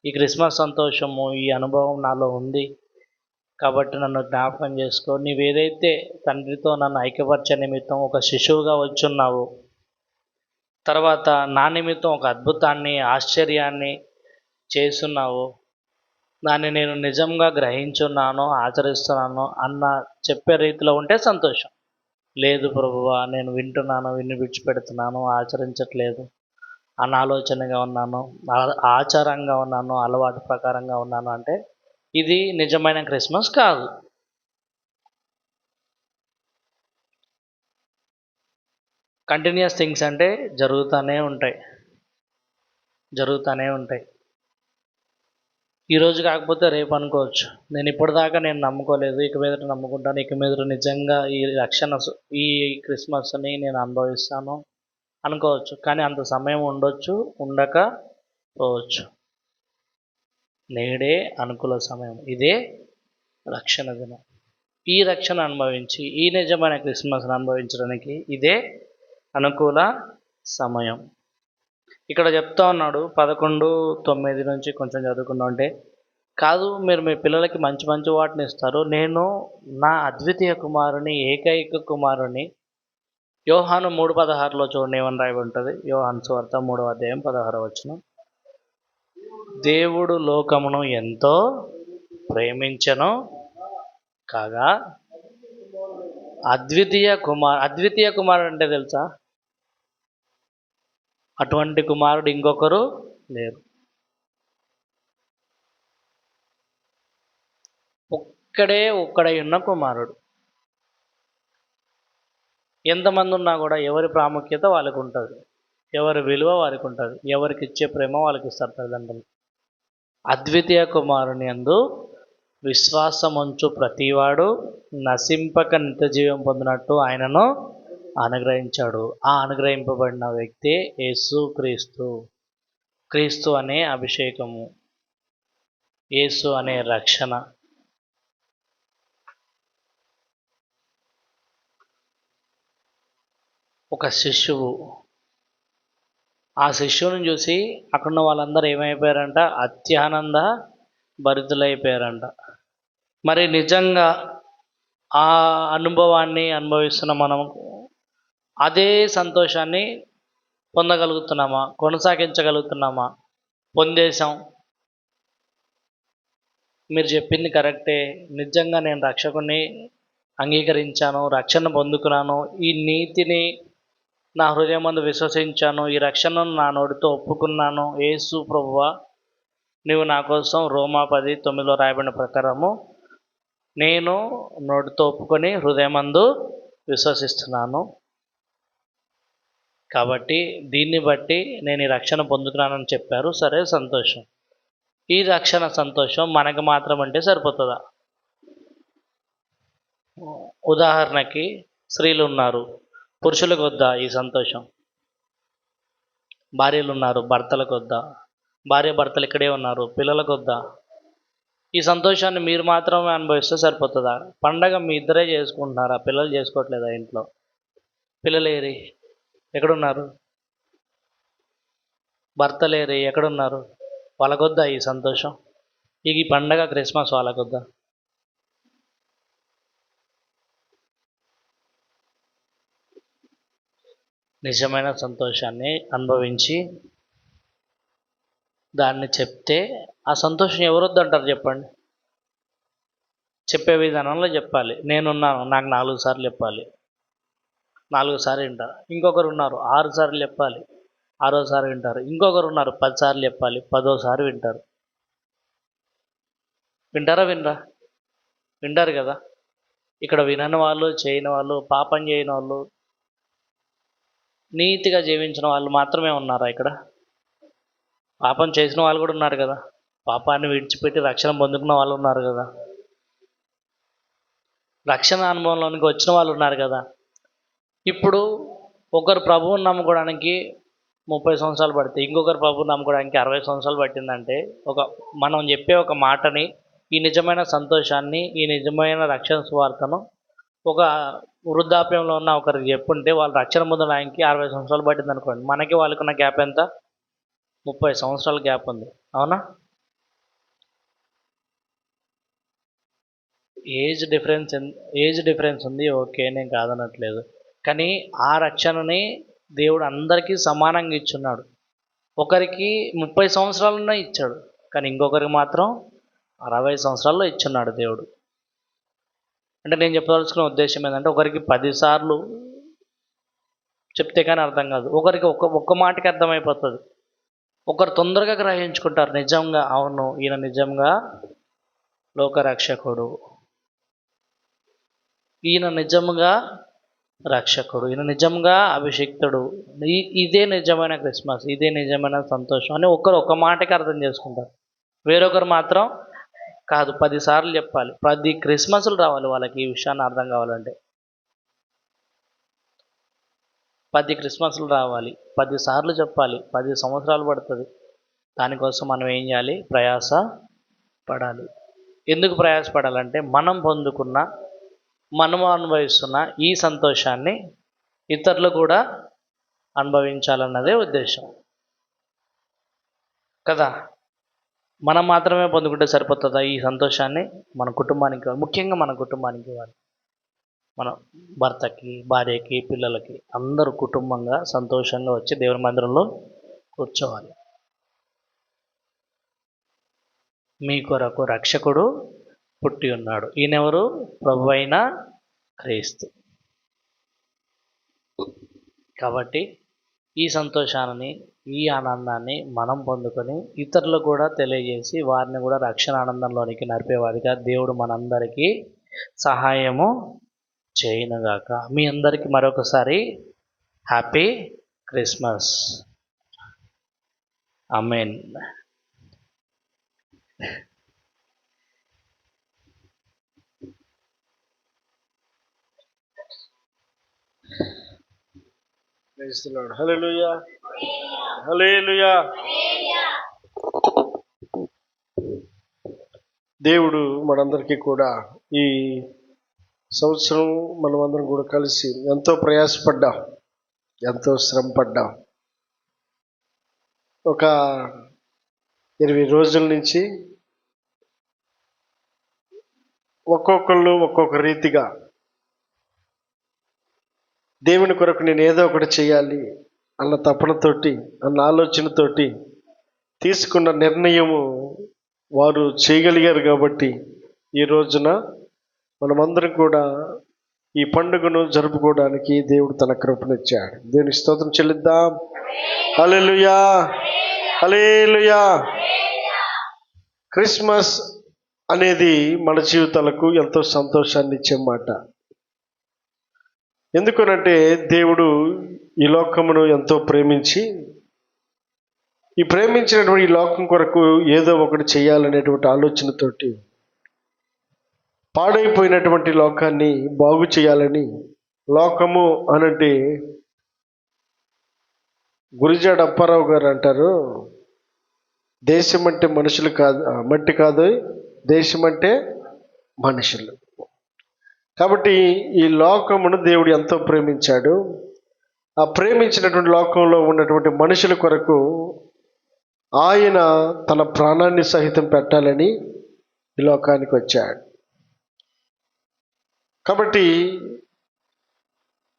ఈ క్రిస్మస్ సంతోషము ఈ అనుభవం నాలో ఉంది కాబట్టి నన్ను జ్ఞాపకం చేసుకో. నీవేదైతే తండ్రితో నన్ను ఐక్యపరిచే నిమిత్తం ఒక శిశువుగా వచ్చున్నావు, తర్వాత నా నిమిత్తం ఒక అద్భుతాన్ని ఆశ్చర్యాన్ని చేస్తున్నావు, దాన్ని నేను నిజంగా గ్రహించున్నాను, ఆచరిస్తున్నాను అన్న చెప్పే రీతిలో ఉంటే సంతోషం. లేదు ప్రభువా, నేను వింటున్నాను, విని విడిచిపెడుతున్నాను, ఆచరించట్లేదు, అనాలోచనగా ఉన్నాను, ఆచారంగా ఉన్నాను, అలవాటు ప్రకారంగా ఉన్నాను అంటే ఇది నిజమైన క్రిస్మస్ కాదు. కంటిన్యూస్ థింగ్స్ అంటే జరుగుతూనే ఉంటాయి. ఈరోజు కాకపోతే రేపు అనుకోవచ్చు, నేను ఇప్పటిదాకా నేను నమ్ముకోలేదు, ఇక మీదట నమ్ముకుంటాను, ఇక మీదట నిజంగా ఈ రక్షణ ఈ క్రిస్మస్ని నేను అనుభవిస్తాను అనుకోవచ్చు. కానీ అంత సమయం ఉండొచ్చు, ఉండకపోవచ్చు. నేడే అనుకూల సమయం, ఇదే రక్షణ దినం. ఈ రక్షణ అనుభవించి ఈ నిజమైన క్రిస్మస్ని అనుభవించడానికి ఇదే అనుకూల సమయం. ఇక్కడ చెప్తా ఉన్నాడు 11:9 నుంచి కొంచెం చదువుకుందాం. అంటే కాదు, మీరు మీ పిల్లలకి మంచి మంచి వాటిని ఇస్తారు, నేను నా అద్వితీయ కుమారుని, ఏకైక కుమారుని. యోహాను 3:16లో చూడండి ఏమని రాయబడి ఉంటుంది. యోహాను సువార్త 3వ అధ్యాయం 16వ వచనం. దేవుడు లోకమును ఎంతో ప్రేమించెను కాగా అద్వితీయ కుమారుడు అంటే తెలుసా? అటువంటి కుమారుడు ఇంకొకరు లేరు. ఒక్కడై ఉన్న కుమారుడు. ఎంతమంది ఉన్నా కూడా ఎవరి ప్రాముఖ్యత వాళ్ళకు ఉంటుంది, ఎవరి విలువ వారికి ఉంటుంది, ఎవరికి ఇచ్చే ప్రేమ వాళ్ళకి ఇస్తారు తల్లిదండ్రులు. అద్వితీయ కుమారుని యందు విశ్వాసముంచు ప్రతివాడు నశింపక నిత్య జీవం పొందినట్టు ఆయనను అనుగ్రహించాడు. ఆ అనుగ్రహింపబడిన వ్యక్తి యేసు క్రీస్తు. క్రీస్తు అనే అభిషేకము, యేసు అనే రక్షణ. ఒక శిశువు, ఆ శిష్యుని చూసి అక్కడున్న వాళ్ళందరూ ఏమైపోయారంట? అత్యానంద భరితులైపోయారంట. మరి నిజంగా ఆ అనుభవాన్ని అనుభవిస్తున్న మనం అదే సంతోషాన్ని పొందగలుగుతున్నామా? కొనసాగించగలుగుతున్నామా? పొందేశాం. మీరు చెప్పింది కరెక్టే, నిజంగా నేను రక్షకుని అంగీకరించాను, రక్షణ పొందుకున్నాను, ఈ నీతిని నా హృదయం ముందు విశ్వసించాను, ఈ రక్షణను నా నోటితో ఒప్పుకున్నాను. యేసు ప్రభువా, నీవు నా కోసం రోమా 10:9లో రాయబడిన ప్రకారము నేను నోటితో ఒప్పుకొని హృదయమందు విశ్వసిస్తున్నాను. కాబట్టి దీన్ని బట్టి నేను ఈ రక్షణ పొందుతున్నానని చెప్పారు. సరే, సంతోషం. ఈ రక్షణ సంతోషం మనకు మాత్రం అంటే సరిపోతుందా? ఉదాహరణకి స్త్రీలు ఉన్నారు, పురుషులకు వద్దా ఈ సంతోషం? భార్యలు ఉన్నారు, భర్తలకు వద్దా? భార్య భర్తలు ఇక్కడే ఉన్నారు, పిల్లలకు వద్దా? ఈ సంతోషాన్ని మీరు మాత్రమే అనుభవిస్తే సరిపోతుందా? పండగ మీ ఇద్దరే చేసుకుంటున్నారా? పిల్లలు చేసుకోవట్లేదా? ఇంట్లో పిల్లలు ఏరి ఎక్కడున్నారు? భర్తలు ఏరి ఎక్కడున్నారు? వాళ్ళకొద్దా ఈ సంతోషం? ఈ పండగ క్రిస్మస్ వాళ్ళకొద్దా? నిజమైన సంతోషాన్ని అనుభవించి దాన్ని చెప్తే ఆ సంతోషం ఎవరొద్దంటారు చెప్పండి? చెప్పే విధానంలో చెప్పాలి. నేనున్నాను, నాకు 4 సార్లు చెప్పాలి, 4 సార్లు వింటారు. ఇంకొకరు ఉన్నారు 6 సార్లు చెప్పాలి, 6వ వింటారు. ఇంకొకరు ఉన్నారు 10 సార్లు చెప్పాలి, 10వ వింటారు. వింటారా? వింటారు కదా. ఇక్కడ వినని వాళ్ళు, చేయని వాళ్ళు, పాపం చేయని వాళ్ళు, నీతిగా జీవించిన వాళ్ళు మాత్రమే ఉన్నారా ఇక్కడ? పాపం చేసిన వాళ్ళు కూడా ఉన్నారు కదా, పాపాన్ని విడిచిపెట్టి రక్షణ పొందుకున్న వాళ్ళు ఉన్నారు కదా, రక్షణ అనుభవంలోనికి వచ్చిన వాళ్ళు ఉన్నారు కదా. ఇప్పుడు ఒకరు ప్రభువుని నమ్ముకోవడానికి 30 సంవత్సరాలు పడితే ఇంకొకరు ప్రభువుని నమ్ముకోవడానికి 60 సంవత్సరాలు పట్టిందంటే, మనం చెప్పే ఒక మాటని, ఈ నిజమైన సంతోషాన్ని, ఈ నిజమైన రక్షణ సువార్తను ఒక వృద్ధాప్యంలో ఉన్న ఒకరికి చెప్పుంటే వాళ్ళు రక్షణ పొందడానికి 60 సంవత్సరాలు పట్టింది అనుకోండి. మనకి వాళ్ళకున్న గ్యాప్ ఎంత? 30 సంవత్సరాల గ్యాప్ ఉంది, అవునా? ఏజ్ డిఫరెన్స్ ఉంది, ఓకే, నేను కాదనట్లేదు. కానీ ఆ రక్షణని దేవుడు అందరికీ సమానంగా ఇచ్చున్నాడు. ఒకరికి 30 సంవత్సరాలన్నా ఇచ్చాడు, కానీ ఇంకొకరికి మాత్రం 60 సంవత్సరాల్లో ఇచ్చున్నాడు దేవుడు. అంటే నేను చెప్పదలుచుకున్న ఉద్దేశం ఏంటంటే, ఒకరికి 10 సార్లు చెప్తే కానీ అర్థం కాదు, ఒకరికి ఒక్క మాటకి అర్థమైపోతుంది. ఒకరు తొందరగా గ్రహించుకుంటారు, నిజంగా అవును ఈయన నిజంగా లోకరక్షకుడు, ఈయన నిజంగా రక్షకుడు, ఈయన నిజంగా అభిషిక్తుడు, ఇదే నిజమైన క్రిస్మస్, ఇదే నిజమైన సంతోషం అని ఒక మాటకి అర్థం చేసుకుంటారు. వేరొకరు మాత్రం కాదు, 10 సార్లు చెప్పాలి, 10 క్రిస్మస్లు రావాలి వాళ్ళకి ఈ విషయాన్ని అర్థం కావాలంటే. 10 క్రిస్మస్లు రావాలి, 10 సార్లు చెప్పాలి, 10 సంవత్సరాలు పడుతుంది. దానికోసం మనం ఏం చేయాలి? ప్రయాస పడాలి. ఎందుకు ప్రయాసపడాలంటే, మనం పొందుకున్న, మనం అనుభవిస్తున్న ఈ సంతోషాన్ని ఇతరులు కూడా అనుభవించాలన్నదే ఉద్దేశం కదా. మనం మాత్రమే పొందుకుంటే సరిపోతుందా ఈ సంతోషాన్ని? మన కుటుంబానికి, ముఖ్యంగా మన కుటుంబానికి ఇవ్వాలి. మన భర్తకి, భార్యకి, పిల్లలకి, అందరూ కుటుంబంగా సంతోషంగా వచ్చి దేవుని మందిరంలో కూర్చోవాలి. మీ కొరకు రక్షకుడు పుట్టి ఉన్నాడు. ఈయనెవరు? ప్రభువైన క్రీస్తు. కాబట్టి ఈ సంతోషాన్ని, ఈ ఆనందాన్ని మనం పొందుకొని ఇతరులు కూడా తెలియజేసి వారిని కూడా రక్షణ ఆనందంలోనికి నడిపేవాడిగా దేవుడు మనందరికీ సహాయము చేయనుగాక. మీ అందరికీ మరొకసారి happy Christmas. Amen. Praise the Lord. Hallelujah, hallelujah. దేవుడు మనందరికీ కూడా ఈ సంవత్సరం మనమందరం కూడా కలిసి ఎంతో ప్రయాసపడ్డాం, ఎంతో శ్రమ పడ్డాం. ఒక 20 రోజుల నుంచి ఒక్కొక్కళ్ళు ఒక్కొక్క రీతిగా దేవుని కొరకు నేను ఏదో ఒకటి చేయాలి అన్న తపనతోటి, అన్న ఆలోచనతోటి తీసుకున్న నిర్ణయము వారు చేయగలిగారు. కాబట్టి ఈ రోజున మనమందరం కూడా ఈ పండుగను జరుపుకోవడానికి దేవుడు తన కృపనిచ్చాడు. దేవుని స్తోత్రం చెల్లిద్దాం. హల్లెలూయా, హల్లెలూయా. క్రిస్మస్ అనేది మన జీవితాలకు ఎంతో సంతోషాన్ని ఇచ్చే మాట. ఎందుకనంటే దేవుడు ఈ లోకమును ఎంతో ప్రేమించి, ఈ ప్రేమించినటువంటి ఈ లోకం కొరకు ఏదో ఒకటి చేయాలనేటువంటి ఆలోచనతోటి పాడైపోయినటువంటి లోకాన్ని బాగు చేయాలని, లోకము అనంటే గురిజాడ అప్పారావు గారు అంటారు, దేశం అంటే మనుషులు కాదు, మట్టి కాదు, దేశం అంటే మనుషులు. కాబట్టి ఈ లోకమును దేవుడు ఎంతో ప్రేమించాడు. ఆ ప్రేమించినటువంటి లోకంలో ఉన్నటువంటి మనుషుల కొరకు ఆయన తన ప్రాణాన్ని సహితం పెట్టాలని ఈ లోకానికి వచ్చాడు. కాబట్టి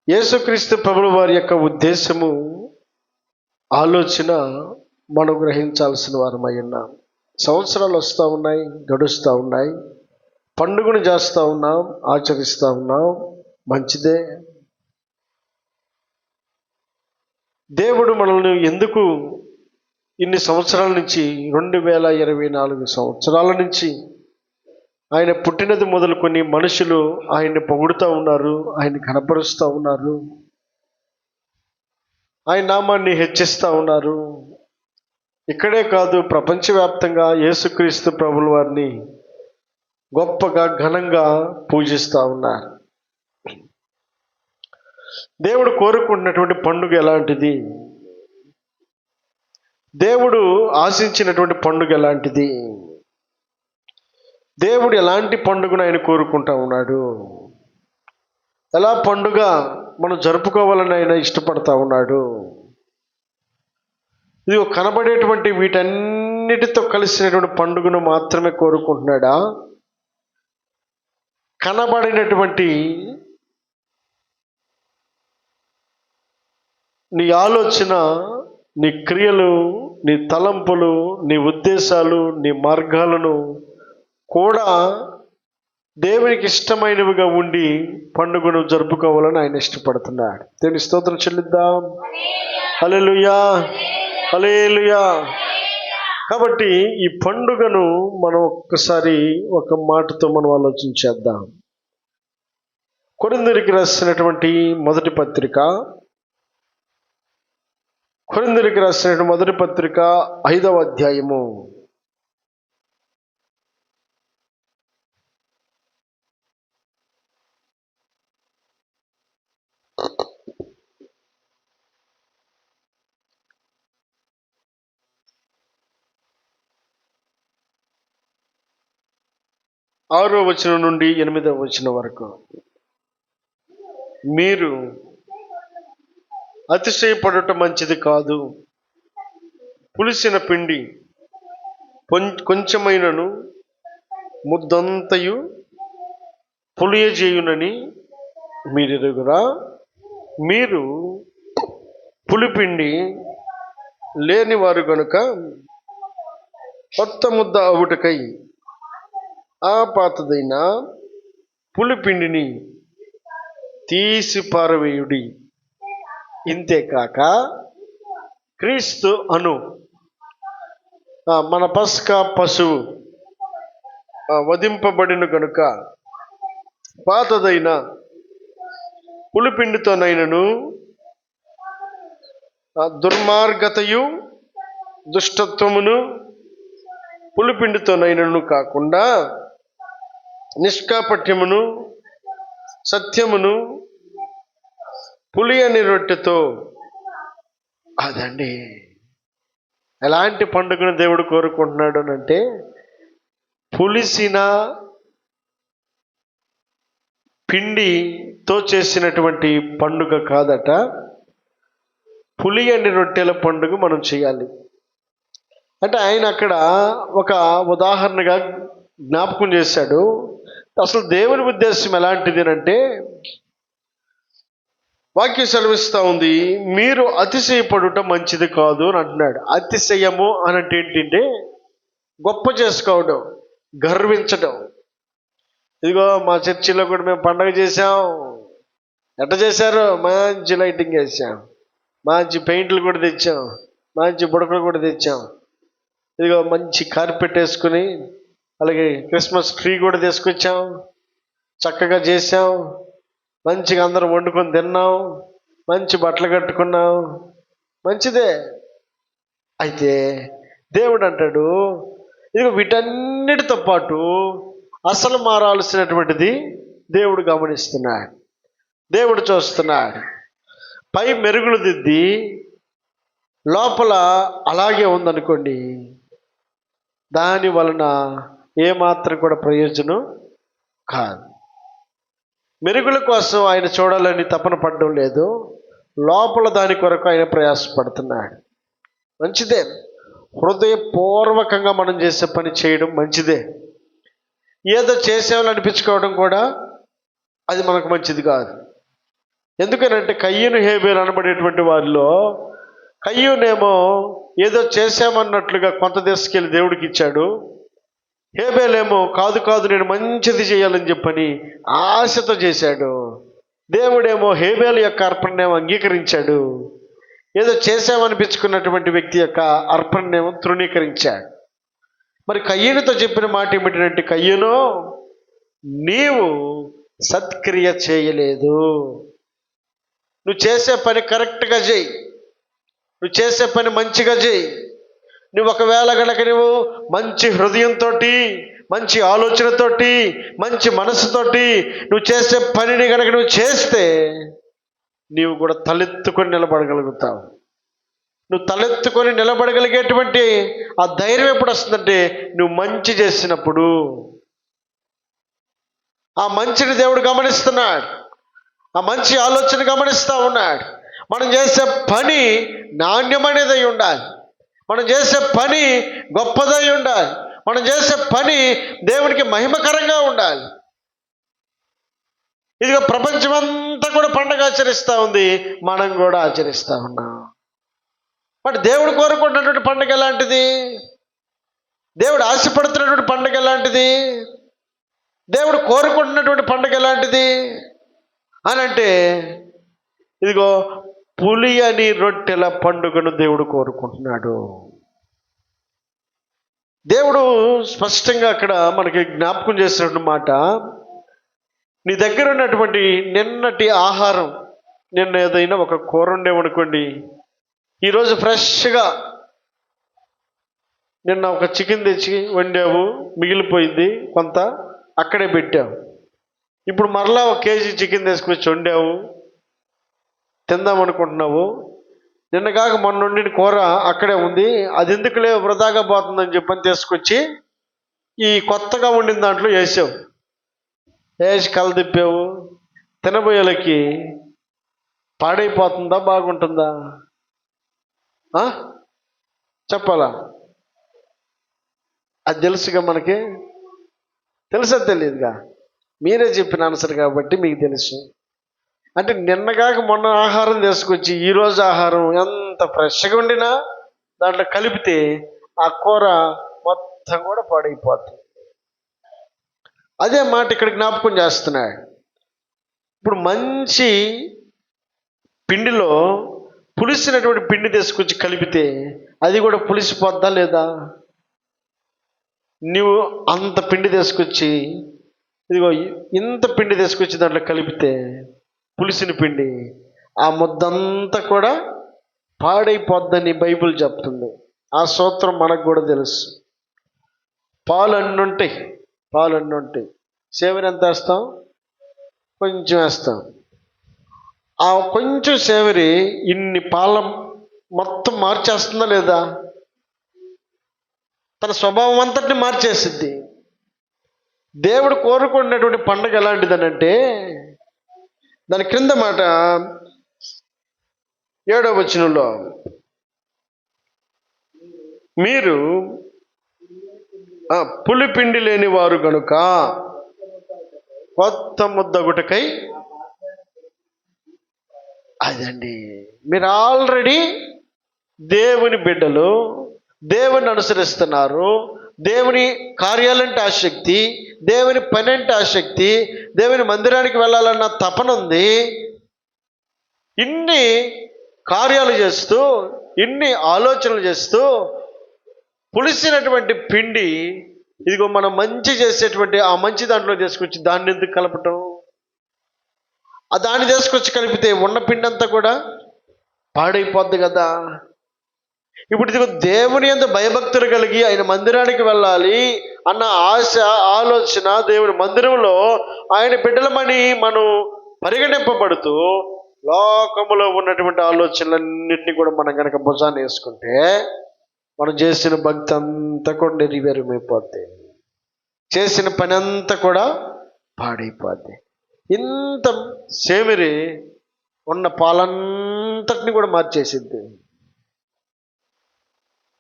యేసుక్రీస్తు ప్రభువు వారి యొక్క ఉద్దేశము, ఆలోచన మనం గ్రహించాల్సిన వారమై ఉన్నాం. సంవత్సరాలు వస్తూ ఉన్నాయి, గడుస్తూ ఉన్నాయి, పండుగను చేస్తూ ఉన్నాం, ఆచరిస్తూ ఉన్నాం, మంచిదే. దేవుడు మనల్ని ఎందుకు ఇన్ని సంవత్సరాల నుంచి, 2024 సంవత్సరాల నుంచి ఆయన పుట్టినది మొదలుకొని మనుషులు ఆయన్ని పొగుడుతూ ఉన్నారు, ఆయన్ని కనపరుస్తూ ఉన్నారు, ఆయన నామాన్ని హెచ్చిస్తూ ఉన్నారు. ఇక్కడే కాదు, ప్రపంచవ్యాప్తంగా యేసుక్రీస్తు ప్రభుల వారిని గొప్పగా ఘనంగా పూజిస్తూ ఉన్నారు. దేవుడు కోరుకుంటున్నటువంటి పండుగ ఎలాంటిది? దేవుడు ఆశించినటువంటి పండుగ ఎలాంటిది? దేవుడు ఎలాంటి పండుగను ఆయన కోరుకుంటా ఉన్నాడు? ఎలా పండుగ మనం జరుపుకోవాలని ఆయన ఇష్టపడతా ఉన్నాడు? ఇది కనబడేటువంటి వీటన్నిటితో కలిసినటువంటి పండుగను మాత్రమే కోరుకుంటున్నాడా? కనబడినటువంటి నీ ఆలోచన, నీ క్రియలు, నీ తలంపులు, నీ ఉద్దేశాలు, నీ మార్గాలను కూడా దేవునికి ఇష్టమైనవిగా ఉండి పండుగను జరుపుకోవాలని ఆయన ఇష్టపడుతున్నాడు. దేవుని స్తోత్రం చెల్లిద్దాం. హల్లెలూయా, హల్లెలూయా. కాబట్టి ఈ పండుగను మనం ఒక్కసారి ఒక మాటతో మనం ఆలోచించేద్దాం. కొరింథీయులకు రాసినటువంటి మొదటి పత్రిక 5వ అధ్యాయము 6వ వచనం నుండి 8వ వచనం వరకు. మీరు అతిశయపడుట మంచిది కాదు. పులిసిన పిండి కొంచెమైనను ముద్దంతయు పులియజేయునని మీరెరుగురా. మీరు పులిపిండి లేనివారు గనుక కొత్త ముద్ద అవుటకై ఆ పాతదైన పులిపిండిని తీసి పారవేయుడి. ఇంతేకాక క్రీస్తు అను మన పస్కా పశువు వధింపబడిన గనుక పాతదైన పులిపిండితోనైనను దుర్మార్గతయు దుష్టత్వమును పులిపిండితోనైనను కాకుండా నిష్కాపట్యమును సత్యమును పులియని రొట్టెతో, అదండి ఎలాంటి పండుగను దేవుడు కోరుకుంటున్నాడు అంటే, పులిసిన పిండితో చేసినటువంటి పండుగ కాదట, పులియని రొట్టెల పండుగ మనం చేయాలి. అంటే ఆయన అక్కడ ఒక ఉదాహరణగా జ్ఞాపకం చేశాడు. అసలు దేవుని ఉద్దేశం ఎలాంటిది అంటే, వాక్యం సెలవిస్తూ ఉంది, మీరు అతిశయపడుట మంచిది కాదు అని అంటున్నాడు. అతిశయము అని అంటే ఏంటంటే గొప్ప చేసుకోవడం, గర్వించడం. ఇదిగో మా చర్చిలో కూడా మేము పండగ చేసాం. ఎట్ట చేశారు? మంచి లైటింగ్ వేసాం, మంచి పెయింట్లు కూడా తెచ్చాం, మంచి బుడకలు కూడా తెచ్చాం, ఇదిగో మంచి కార్పెట్ వేసుకుని, అలాగే క్రిస్మస్ ట్రీ కూడా తీసుకొచ్చాం, చక్కగా చేసాం, మంచిగా అందరం వండుకొని తిన్నాం, మంచి బట్టలు కట్టుకున్నాం, మంచిదే. అయితే దేవుడు అంటాడు, ఇదిగో వీటన్నిటితో పాటు అసలు మారాల్సినటువంటిది దేవుడు గమనిస్తున్నాడు, దేవుడు చూస్తున్నాడు. పై మెరుగులు దిద్ది లోపల అలాగే ఉందనుకోండి, దాని వలన ఏమాత్రం కూడా ప్రయోజనం కాదు. మెరుగుల కోసం ఆయన చూడాలని తపన పడడం లేదు, లోపల దాని కొరకు ఆయన ప్రయాసపడుతున్నాడు. మంచిదే, హృదయపూర్వకంగా మనం చేసే పని చేయడం మంచిదే. ఏదో చేసేవాళ్ళు అనిపించుకోవడం కూడా అది మనకు మంచిది కాదు. ఎందుకనంటే కయ్యూను హేబేలు అనబడేటువంటి వారిలో కయ్యూనేమో ఏదో చేశామన్నట్లుగా కొంత తీసుకెళ్ళి దేవుడికి ఇచ్చాడు. హేబేలేమో కాదు కాదు నేను మంచిది చేయాలని చెప్పని ఆశతో చేశాడు. దేవుడేమో హేబేలు యొక్క అర్పణనేమో అంగీకరించాడు, ఏదో చేశామనిపించుకున్నటువంటి వ్యక్తి యొక్క అర్పణనేమో తృణీకరించాడు. మరి కయ్యూనుతో చెప్పిన మాట ఏమిటంటే, కయ్యూను నీవు సత్క్రియ చేయలేదు, నువ్వు చేసే పని కరెక్ట్గా చేయి, నువ్వు చేసే పని మంచిగా చేయి, నువ్వు ఒకవేళ గనక నువ్వు మంచి హృదయంతో, మంచి ఆలోచనతోటి, మంచి మనసుతోటి నువ్వు చేసే పనిని గనక నువ్వు చేస్తే నీవు కూడా తలెత్తుకొని నిలబడగలుగుతావు. నువ్వు తలెత్తుకొని నిలబడగలిగేటువంటి ఆ ధైర్యం ఎప్పుడు వస్తుందంటే నువ్వు మంచి చేసినప్పుడు. ఆ మంచిని దేవుడు గమనిస్తున్నాడు, ఆ మంచి ఆలోచన గమనిస్తూ ఉన్నాడు. మనం చేసే పని నాణ్యమైనది అయి ఉండాలి, మనం చేసే పని గొప్పదై ఉండాలి, మనం చేసే పని దేవునికి మహిమకరంగా ఉండాలి. ఇదిగో ప్రపంచమంతా కూడా పండగ ఆచరిస్తూ ఉంది, మనం కూడా ఆచరిస్తూ ఉన్నాం. బట్ దేవుడు కోరుకుంటున్నటువంటి పండుగ ఎలాంటిది? దేవుడు ఆశపడుతున్నటువంటి పండుగ ఎలాంటిది? దేవుడు కోరుకుంటున్నటువంటి పండుగ ఎలాంటిది అని అంటే, ఇదిగో పులి అని రొట్టెల పండుగను దేవుడు కోరుకుంటున్నాడు. దేవుడు స్పష్టంగా అక్కడ మనకి జ్ఞాపకం చేసినటువంటి మాట, నీ దగ్గర ఉన్నటువంటి నిన్నటి ఆహారం, నిన్న ఏదైనా ఒక కూర ఉండేవనుకోండి, ఈరోజు ఫ్రెష్గా నిన్న ఒక చికెన్ తెచ్చి వండావు, మిగిలిపోయింది కొంత, అక్కడే పెట్టావు. ఇప్పుడు మరలా 1 కేజీ చికెన్ తీసుకొచ్చి వండావు, తిందాం అనుకుంటున్నావు. నిన్న కాక మొన్న వండిన కూర అక్కడే ఉంది, అది ఎందుకులే వృధాగా పోతుందని చెప్పని తీసుకొచ్చి ఈ కొత్తగా వండిన దాంట్లో వేసావు. వేసి కలదిప్పావు. తినబోయేలకి పాడైపోతుందా, బాగుంటుందా? చెప్పాలా? అది తెలుసుగా మనకి, తెలుసా తెలియదుగా? మీరే చెప్పిన ఆన్సర్ కాబట్టి మీకు తెలుసు. అంటే నిన్నగాక మొన్న ఆహారం తీసుకొచ్చి ఈరోజు ఆహారం ఎంత ఫ్రెష్గా ఉండినా దాంట్లో కలిపితే ఆ కూర మొత్తం కూడా పాడైపోతుంది. అదే మాట ఇక్కడ జ్ఞాపకం చేస్తున్నాడు. ఇప్పుడు మంచి పిండిలో పులిసినటువంటి పిండి తీసుకొచ్చి కలిపితే అది కూడా పులిసిపోద్దా లేదా? నువ్వు అంత పిండి తీసుకొచ్చి, ఇదిగో ఇంత పిండి తీసుకొచ్చి దాంట్లో కలిపితే పులిసిన పిండి, ఆ ముద్దంతా కూడా పాడైపోద్దని బైబిల్ చెప్తుంది. ఆ సూత్రం మనకు కూడా తెలుసు. పాలు అన్నీ ఉంటాయి, సేవని ఎంత వేస్తాం? కొంచెం వేస్తాం. ఆ కొంచెం సేవరి ఇన్ని పాల మొత్తం మార్చేస్తుందా లేదా? తన స్వభావం అంతటిని మార్చేసిద్ది. దేవుడు కోరుకున్నటువంటి పండుగ ఎలాంటిదనంటే, దాని క్రింద మాట 7వ వచనంలో, మీరు పులిపిండి లేని వారు గనుక కొత్త ముద్దగుటకై, అదండి, మీరు ఆల్రెడీ దేవుని బిడ్డలు, దేవుని అనుసరిస్తున్నారు, దేవుని కార్యాలంటే ఆసక్తి, దేవుని పని అంటే ఆసక్తి, దేవుని మందిరానికి వెళ్ళాలన్న తపన ఉంది. ఇన్ని కార్యాలు చేస్తూ, ఇన్ని ఆలోచనలు చేస్తూ పులిసినటువంటి పిండి, ఇదిగో మనం మంచి చేసేటువంటి ఆ మంచి దాంట్లో తీసుకొచ్చి దాన్ని ఎందుకు కలపటం? ఆ దాన్ని తీసుకొచ్చి కలిపితే ఉన్న పిండి అంతా కూడా పాడైపోద్ది కదా. ఇప్పుడు ఇదిగో దేవుని యందు భయభక్తులు కలిగి ఆయన మందిరానికి వెళ్ళాలి అన్న ఆశ, ఆలోచన, దేవుని మందిరంలో ఆయన బిడ్డలమని మనం పరిగణింపబడుతూ లోకములో ఉన్నటువంటి ఆలోచనలన్నింటినీ కూడా మనం కనుక భుజాన్ని వేసుకుంటే మనం చేసిన భక్తి అంతా కూడా నెరవేరమైపోద్ది, చేసిన పని అంతా కూడా పాడైపోద్ది. ఇంత సేమిరి ఉన్న పాలంతటిని కూడా మార్చేసిద్ది.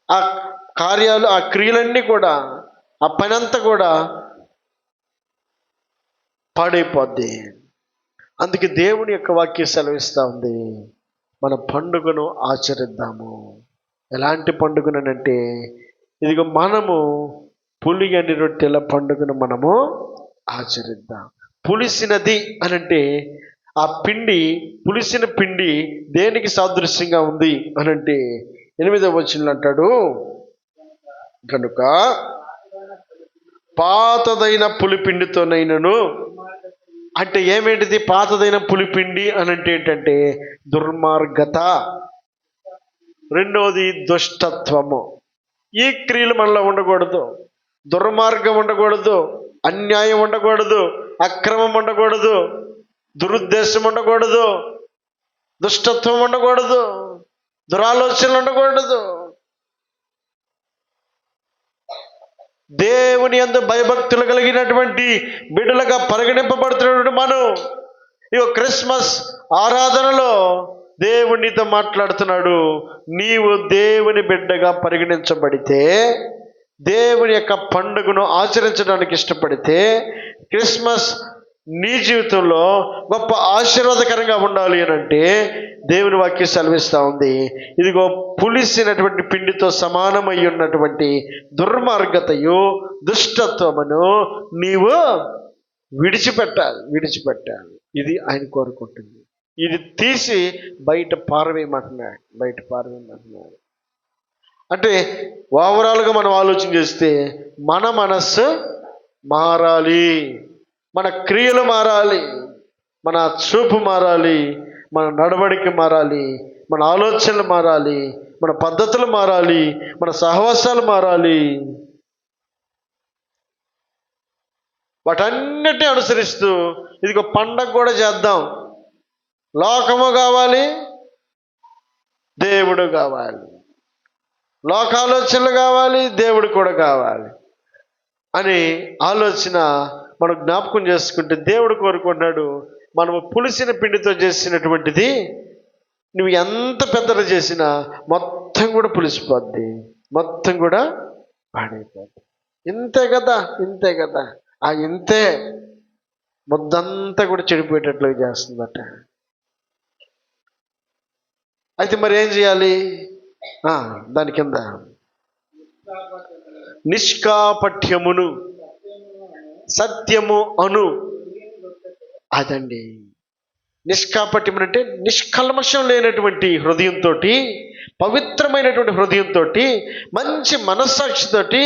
ఆ కార్యాలు, ఆ క్రియలన్నీ కూడా, ఆ పని అంతా కూడా పాడైపోద్ది. అందుకే దేవుని యొక్క వాక్యం సెలవిస్తూ ఉంది, మన పండుగను ఆచరిద్దాము. ఎలాంటి పండుగనంటే, ఇదిగో మనము పులియని రొట్టెల పండుగను మనము ఆచరిద్దాం. పులిసినది అనంటే ఆ పిండి, పులిసిన పిండి దేనికి సాదృశ్యంగా ఉంది అనంటే 8వ వచనంలో అంటాడు, కనుక పాతదైన పులిపిండితోనైనను, అంటే ఏమేంటిది పాతదైన పులిపిండి అనంటే ఏంటంటే దుర్మార్గత, రెండవది దుష్టత్వము, ఈ క్రియలు మనలో ఉండకూడదు. దుర్మార్గం ఉండకూడదు, అన్యాయం ఉండకూడదు, అక్రమం ఉండకూడదు, దురుద్దేశం ఉండకూడదు, దుష్టత్వం ఉండకూడదు, దురాలోచనలు ఉండకూడదు. దేవుని యందు భయభక్తులు కలిగినటువంటి బిడ్డలుగా పరిగణింపబడుతున్నటువంటి మనం ఈ క్రిస్మస్ ఆరాధనలో దేవునితో మాట్లాడుతున్నాడు. నీవు దేవుని బిడ్డగా పరిగణించబడితే, దేవుని యొక్క పండుగను ఆచరించడానికి ఇష్టపడితే, క్రిస్మస్ నీ జీవితంలో గొప్ప ఆశీర్వాదకరంగా ఉండాలి అని అంటే దేవుని వాక్యం సెలవిస్తూ ఉంది. ఇదిగో పులిసినటువంటి పిండితో సమానమై ఉన్నటువంటి దుర్మార్గతయు దుష్టత్వమును నీవు విడిచిపెట్టాలి. ఇది ఆయన కోరుకుంటుంది. ఇది తీసి బయట పారవేయమంటున్నాడు. అంటే ఓవరాల్గా మనం ఆలోచన చేస్తే మన మనస్సు మారాలి, మన క్రియలు మారాలి, మన చూపు మారాలి, మన నడవడిక మారాలి, మన ఆలోచనలు మారాలి, మన పద్ధతులు మారాలి, మన సహవాసాలు మారాలి. వాటన్నిటిని అనుసరిస్తూ ఇదిగో పండగ కూడా చేద్దాం. లోకము కావాలి, దేవుడు కావాలి, లోకాలోచనలు కావాలి, దేవుడు కూడా కావాలి అని ఆలోచన మనం జ్ఞాపకం చేసుకుంటే దేవుడు కోరుకున్నాడు. మనము పులిసిన పిండితో చేసినటువంటిది నువ్వు ఎంత పెద్దలు చేసినా మొత్తం కూడా పులిసిపోద్ది, మొత్తం కూడా పాడైపోద్ది. ఇంతే కదా ఆ ఇంతే ముద్దంతా కూడా చెడిపోయేటట్లుగా చేస్తుందట. అయితే మరి ఏం చేయాలి? దాని కింద నిష్కాపట్యమును సత్యము అను. అదండి నిష్కాపట్యం అంటే నిష్కల్మషం లేనటువంటి హృదయంతో, పవిత్రమైనటువంటి హృదయంతో, మంచి మనస్సాక్షితోటి,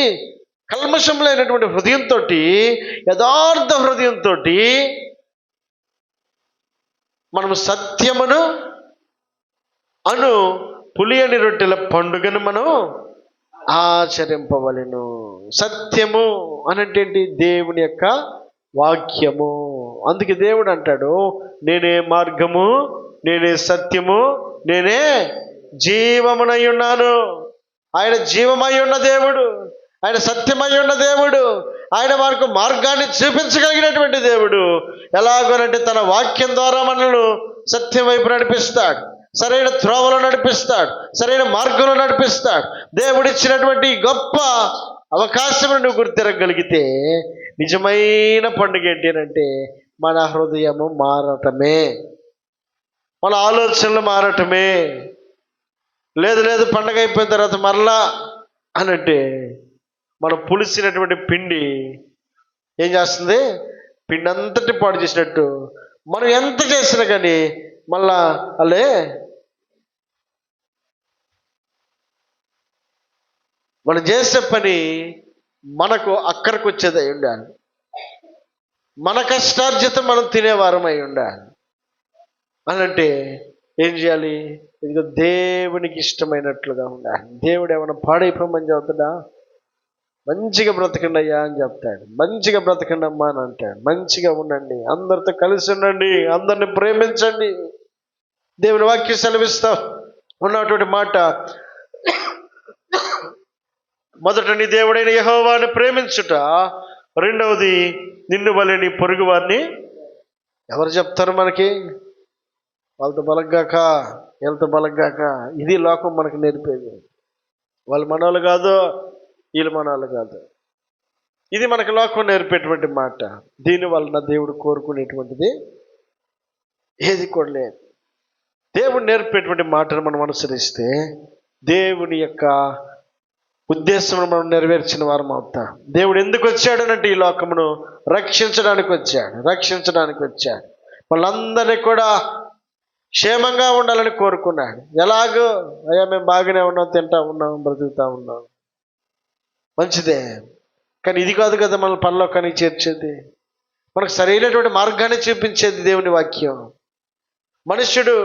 కల్మషం లేనటువంటి హృదయంతో, యథార్థ హృదయంతో మనము సత్యమును అను పులియని రొట్టెల పండుగను మనం ఆచరింపవలెను. సత్యము అనంటే ఏంటి? దేవుని యొక్క వాక్యము. అందుకే దేవుడు అంటాడు, నేనే మార్గము, నేనే సత్యము, నేనే జీవమునై ఉన్నాను. ఆయన జీవమై ఉన్న దేవుడు, ఆయన సత్యమై ఉన్న దేవుడు, ఆయన మనకు మార్గాన్ని చూపించగలిగినటువంటి దేవుడు. ఎలాగోనంటే తన వాక్యం ద్వారా మనల్ని సత్యం వైపు నడిపిస్తాడు, సరైన త్రోవలో నడిపిస్తాడు, సరైన మార్గంలో నడిపిస్తాడు. దేవుడిచ్చినటువంటి గొప్ప అవకాశం నువ్వు గుర్తిరగలిగితే నిజమైన పండుగ ఏంటి అంటే మన హృదయము మారటమే, మన ఆలోచనలు మారటమే. లేదు పండుగ అయిపోయిన తర్వాత మరలా అనంటే మనం పులిసినటువంటి పిండి ఏం చేస్తుంది? పిండి అంతటి పాడు చేసినట్టు మనం ఎంత చేసినా కానీ మళ్ళా మనం చేసే పని మనకు అక్కడికి వచ్చేది అయి ఉండాలి, మన కష్టార్జితం మనం తినేవారం అయి ఉండాలి. అనంటే ఏం చేయాలి? ఇదిగో దేవునికి ఇష్టమైనట్లుగా ఉండాలి. దేవుడు ఏమైనా పాడైపోమని చెబుతాడా? మంచిగా బ్రతకండి అయ్యా అని చెప్తాడు, మంచిగా బ్రతకండి అమ్మా అని అంటాడు. మంచిగా ఉండండి, అందరితో కలిసి ఉండండి, అందరిని ప్రేమించండి. దేవుని వాక్యం సెలవిస్తా ఉన్నటువంటి మాట, మొదట నీ దేవుడైన యెహోవాను ప్రేమించుట, రెండవది నిన్ను వలె నీ పొరుగు వారిని. ఎవరు చెప్తారు మనకి? వాళ్ళతో బలంగాక, వీళ్ళతో బలంగాక. ఇది లోకం మనకు నేర్పేది. వాళ్ళు మనోళ్ళు కాదు, వీళ్ళు మనోళ్ళు కాదు. ఇది మనకు లోకం నేర్పేటువంటి మాట. దీని వలన దేవుడు కోరుకునేటువంటిది ఏది కూడా లేదు. దేవుడు నేర్పేటువంటి మాటను మనం అనుసరిస్తే దేవుని యొక్క ఉద్దేశం మనం నెరవేర్చిన వారం అవుతాం. దేవుడు ఎందుకు వచ్చాడనంటే ఈ లోకమును రక్షించడానికి వచ్చాడు. వాళ్ళందరినీ కూడా క్షేమంగా ఉండాలని కోరుకున్నాడు. ఎలాగో అయ్యా మేము బాగానే ఉన్నాం, తింటా ఉన్నాం, బ్రతుకుతా ఉన్నాం, మంచిదే. కానీ ఇది కాదు కదా మన పరలోకానికి చేర్చేది, మనకు సరైనటువంటి మార్గాన్ని చూపించేది దేవుని వాక్యం. మనుష్యుడు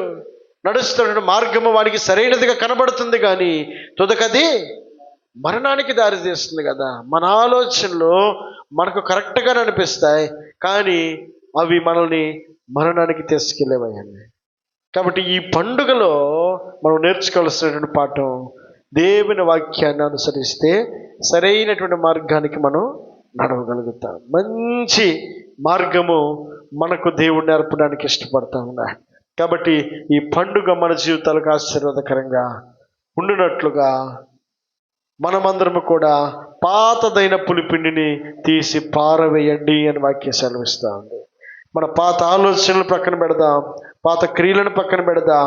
నడుస్తున్న మార్గము వాడికి సరైనదిగా కనబడుతుంది, కానీ తుదకది మరణానికి దారి తీస్తుంది కదా. మన ఆలోచనలు మనకు కరెక్ట్గా అనిపిస్తాయి, కానీ అవి మనల్ని మరణానికి తీసుకెళ్ళేవయ్యండి. కాబట్టి ఈ పండుగలో మనం నేర్చుకోవాల్సినటువంటి పాఠం, దేవుని వాక్యాన్ని అనుసరిస్తే సరైనటువంటి మార్గానికి మనం నడవగలుగుతాం. మంచి మార్గము మనకు దేవుడు నేర్పడానికి ఇష్టపడతా ఉన్నాడు. కాబట్టి ఈ పండుగ మన జీవితాలకు ఆశీర్వాదకరంగా ఉండినట్లుగా మనమందరము కూడా పాతదైన పులిపిండిని తీసి పారవేయండి అని వాక్యం సెలవిస్తూ ఉంది. మన పాత ఆలోచనలు పక్కన పెడదాం, పాత క్రియలను పక్కన పెడదాం,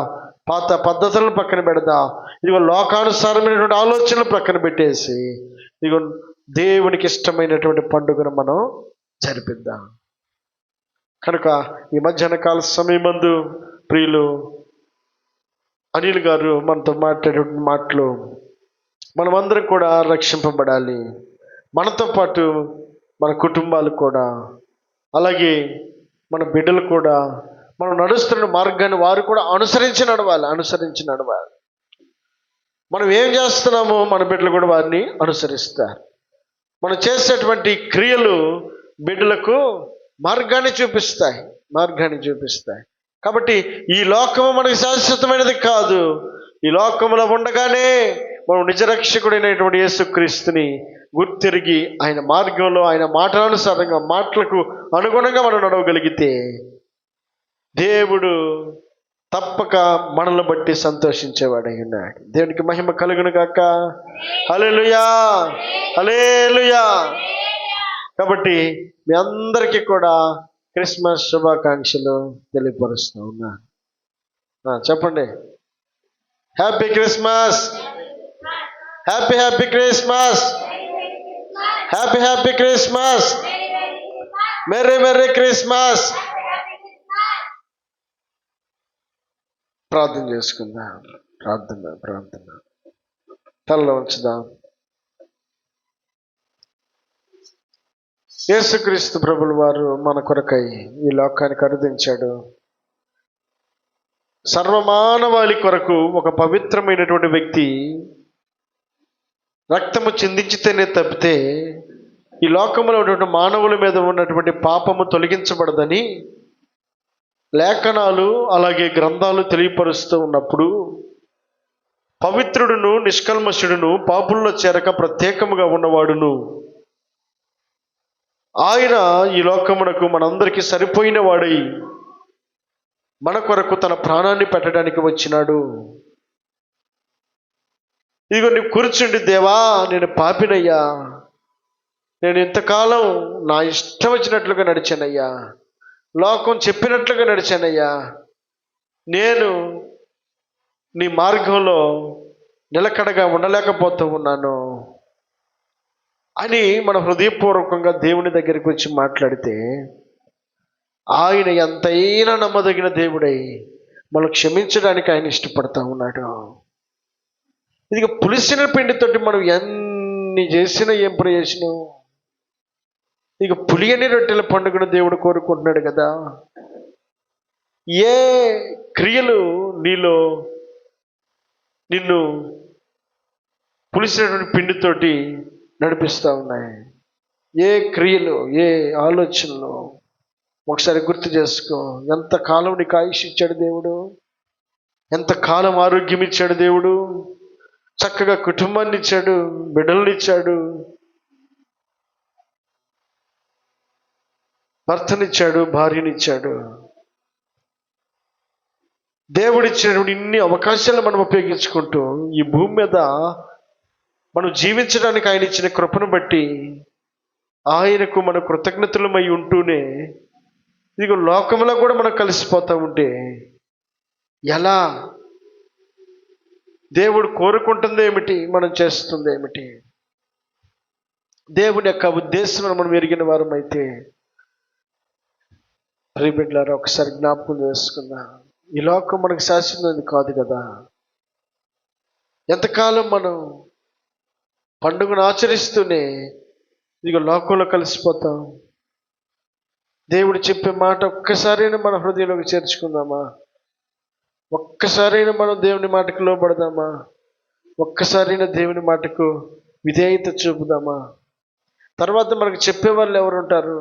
పాత పద్ధతులను పక్కన పెడదాం. ఇదిగో లోకానుసారమైనటువంటి ఆలోచనలు పక్కన పెట్టేసి ఇదిగో దేవునికి ఇష్టమైనటువంటి పండుగను మనం జరిపిద్దాం. కనుక ఈ మధ్యాహ్న కాల సమయమందు ప్రియులు అనిల్ గారు మనతో మాట్లాడే మాటలు, మనమందరం కూడా రక్షింపబడాలి, మనతో పాటు మన కుటుంబాలు కూడా, అలాగే మన బిడ్డలు కూడా మనం నడుస్తున్న మార్గాన్ని వారు కూడా అనుసరించి నడవాలి. మనం ఏం చేస్తున్నామో మన బిడ్డలు కూడా వారిని అనుసరిస్తారు. మనం చేసేటువంటి క్రియలు బిడ్డలకు మార్గాన్ని చూపిస్తాయి. కాబట్టి ఈ లోకము మనకు శాశ్వతమైనది కాదు. ఈ లోకంలో ఉండగానే మనం నిజరక్షకుడైనటువంటి యేసుక్రీస్తుని గుర్తిరిగి ఆయన మార్గంలో, ఆయన మాటలానుసారంగా, మాటలకు అనుగుణంగా మనం నడవగలిగితే దేవుడు తప్పక మనల్ని బట్టి సంతోషించేవాడై ఉన్నాడు. దేవునికి మహిమ కలుగును గాక. హల్లెలూయా, హల్లెలూయా. కాబట్టి మీ అందరికీ కూడా క్రిస్మస్ శుభాకాంక్షలు తెలియపరుస్తూ ఉన్నాను. చెప్పండి, happy Christmas, happy Christmas, happy Christmas, merry Christmas. ప్రార్థన చేసుకుందాం. ప్రార్థన తలలో ఉంచుదాం. యేసుక్రీస్తు ప్రభుల వారు మన కొరకై ఈ లోకానికి అరుదించాడు. సర్వమానవాళి కొరకు ఒక పవిత్రమైనటువంటి వ్యక్తి రక్తము చిందించితేనే తప్పితే ఈ లోకంలో ఉన్నటువంటి మానవుల మీద ఉన్నటువంటి పాపము తొలగించబడదని లేఖనాలు అలాగే గ్రంథాలు తెలియపరుస్తూ ఉన్నప్పుడు, పవిత్రుడును నిష్కల్మషుడును పాపుల్లో చేరక ప్రత్యేకముగా ఉన్నవాడును ఆయన ఈ లోకమునకు మనందరికీ సరిపోయిన వాడై మన కొరకు తన ప్రాణాన్ని పెట్టడానికి వచ్చినాడు. ఇదిగో నీవు కూర్చుండి, దేవా నేను పాపినయ్యా, నేను ఇంతకాలం నా ఇష్టం వచ్చినట్లుగా నడిచానయ్యా, లోకం చెప్పినట్లుగా నడిచానయ్యా, నేను నీ మార్గంలో నిలకడగా ఉండలేకపోతూ ఉన్నాను అని మన హృదయపూర్వకంగా దేవుని దగ్గరికి వచ్చి మాట్లాడితే, ఆయన ఎంతైనా నమ్మదగిన దేవుడై మనం క్షమించడానికి ఆయన ఇష్టపడతా ఉన్నాడు. ఇది పులిసిన పిండితోటి మనం ఎన్ని చేసినా ఏం ప్రయోజనం? ఇక పులియని రొట్టెల పండుగను దేవుడు కోరుకుంటున్నాడు కదా. ఏ క్రియలు నీలో నిన్ను పులిసినటువంటి పిండితోటి నడిపిస్తూ ఉన్నాయి? ఏ క్రియలు, ఏ ఆలోచనలు? ఒకసారి గుర్తు చేసుకో. ఎంతకాలం నీకు ఆయుష్ ఇచ్చాడు దేవుడు, ఎంతకాలం ఆరోగ్యం ఇచ్చాడు దేవుడు, చక్కగా కుటుంబాన్ని ఇచ్చాడు, బిడ్డల్ని ఇచ్చాడు, భర్తనిచ్చాడు, భార్యనిచ్చాడు. దేవుడిచ్చినటువంటి ఇన్ని అవకాశాలు మనం ఉపయోగించుకుంటూ ఈ భూమి మీద మనం జీవించడానికి ఆయన ఇచ్చిన కృపను బట్టి ఆయనకు మన కృతజ్ఞతలమై ఉంటూనే ఇదిగో లోకంలో కూడా మనం కలిసిపోతూ ఉంటే ఎలా? దేవుడు కోరుకుంటుంది ఏమిటి, మనం చేస్తుంది ఏమిటి? దేవుని యొక్క ఉద్దేశం మనం ఎరిగిన వారం అయితే ప్రియబిడ్డలారా ఒకసారి జ్ఞాపకం చేసుకుందాం. ఈ లోకం మనకు శాశ్వతమైనది కాదు కదా. ఎంతకాలం మనం పండుగను ఆచరిస్తూనే ఇదిగో లోకంలో కలిసిపోతాం. దేవుడు చెప్పే మాట ఒక్కసారైనా మన హృదయంలోకి చేర్చుకుందామా? ఒక్కసారైనా మనం దేవుని మాటకు లోబడదామా? ఒక్కసారైనా దేవుని మాటకు విధేయత చూపుదామా? తర్వాత మనకు చెప్పేవాళ్ళు ఎవరు ఉంటారు?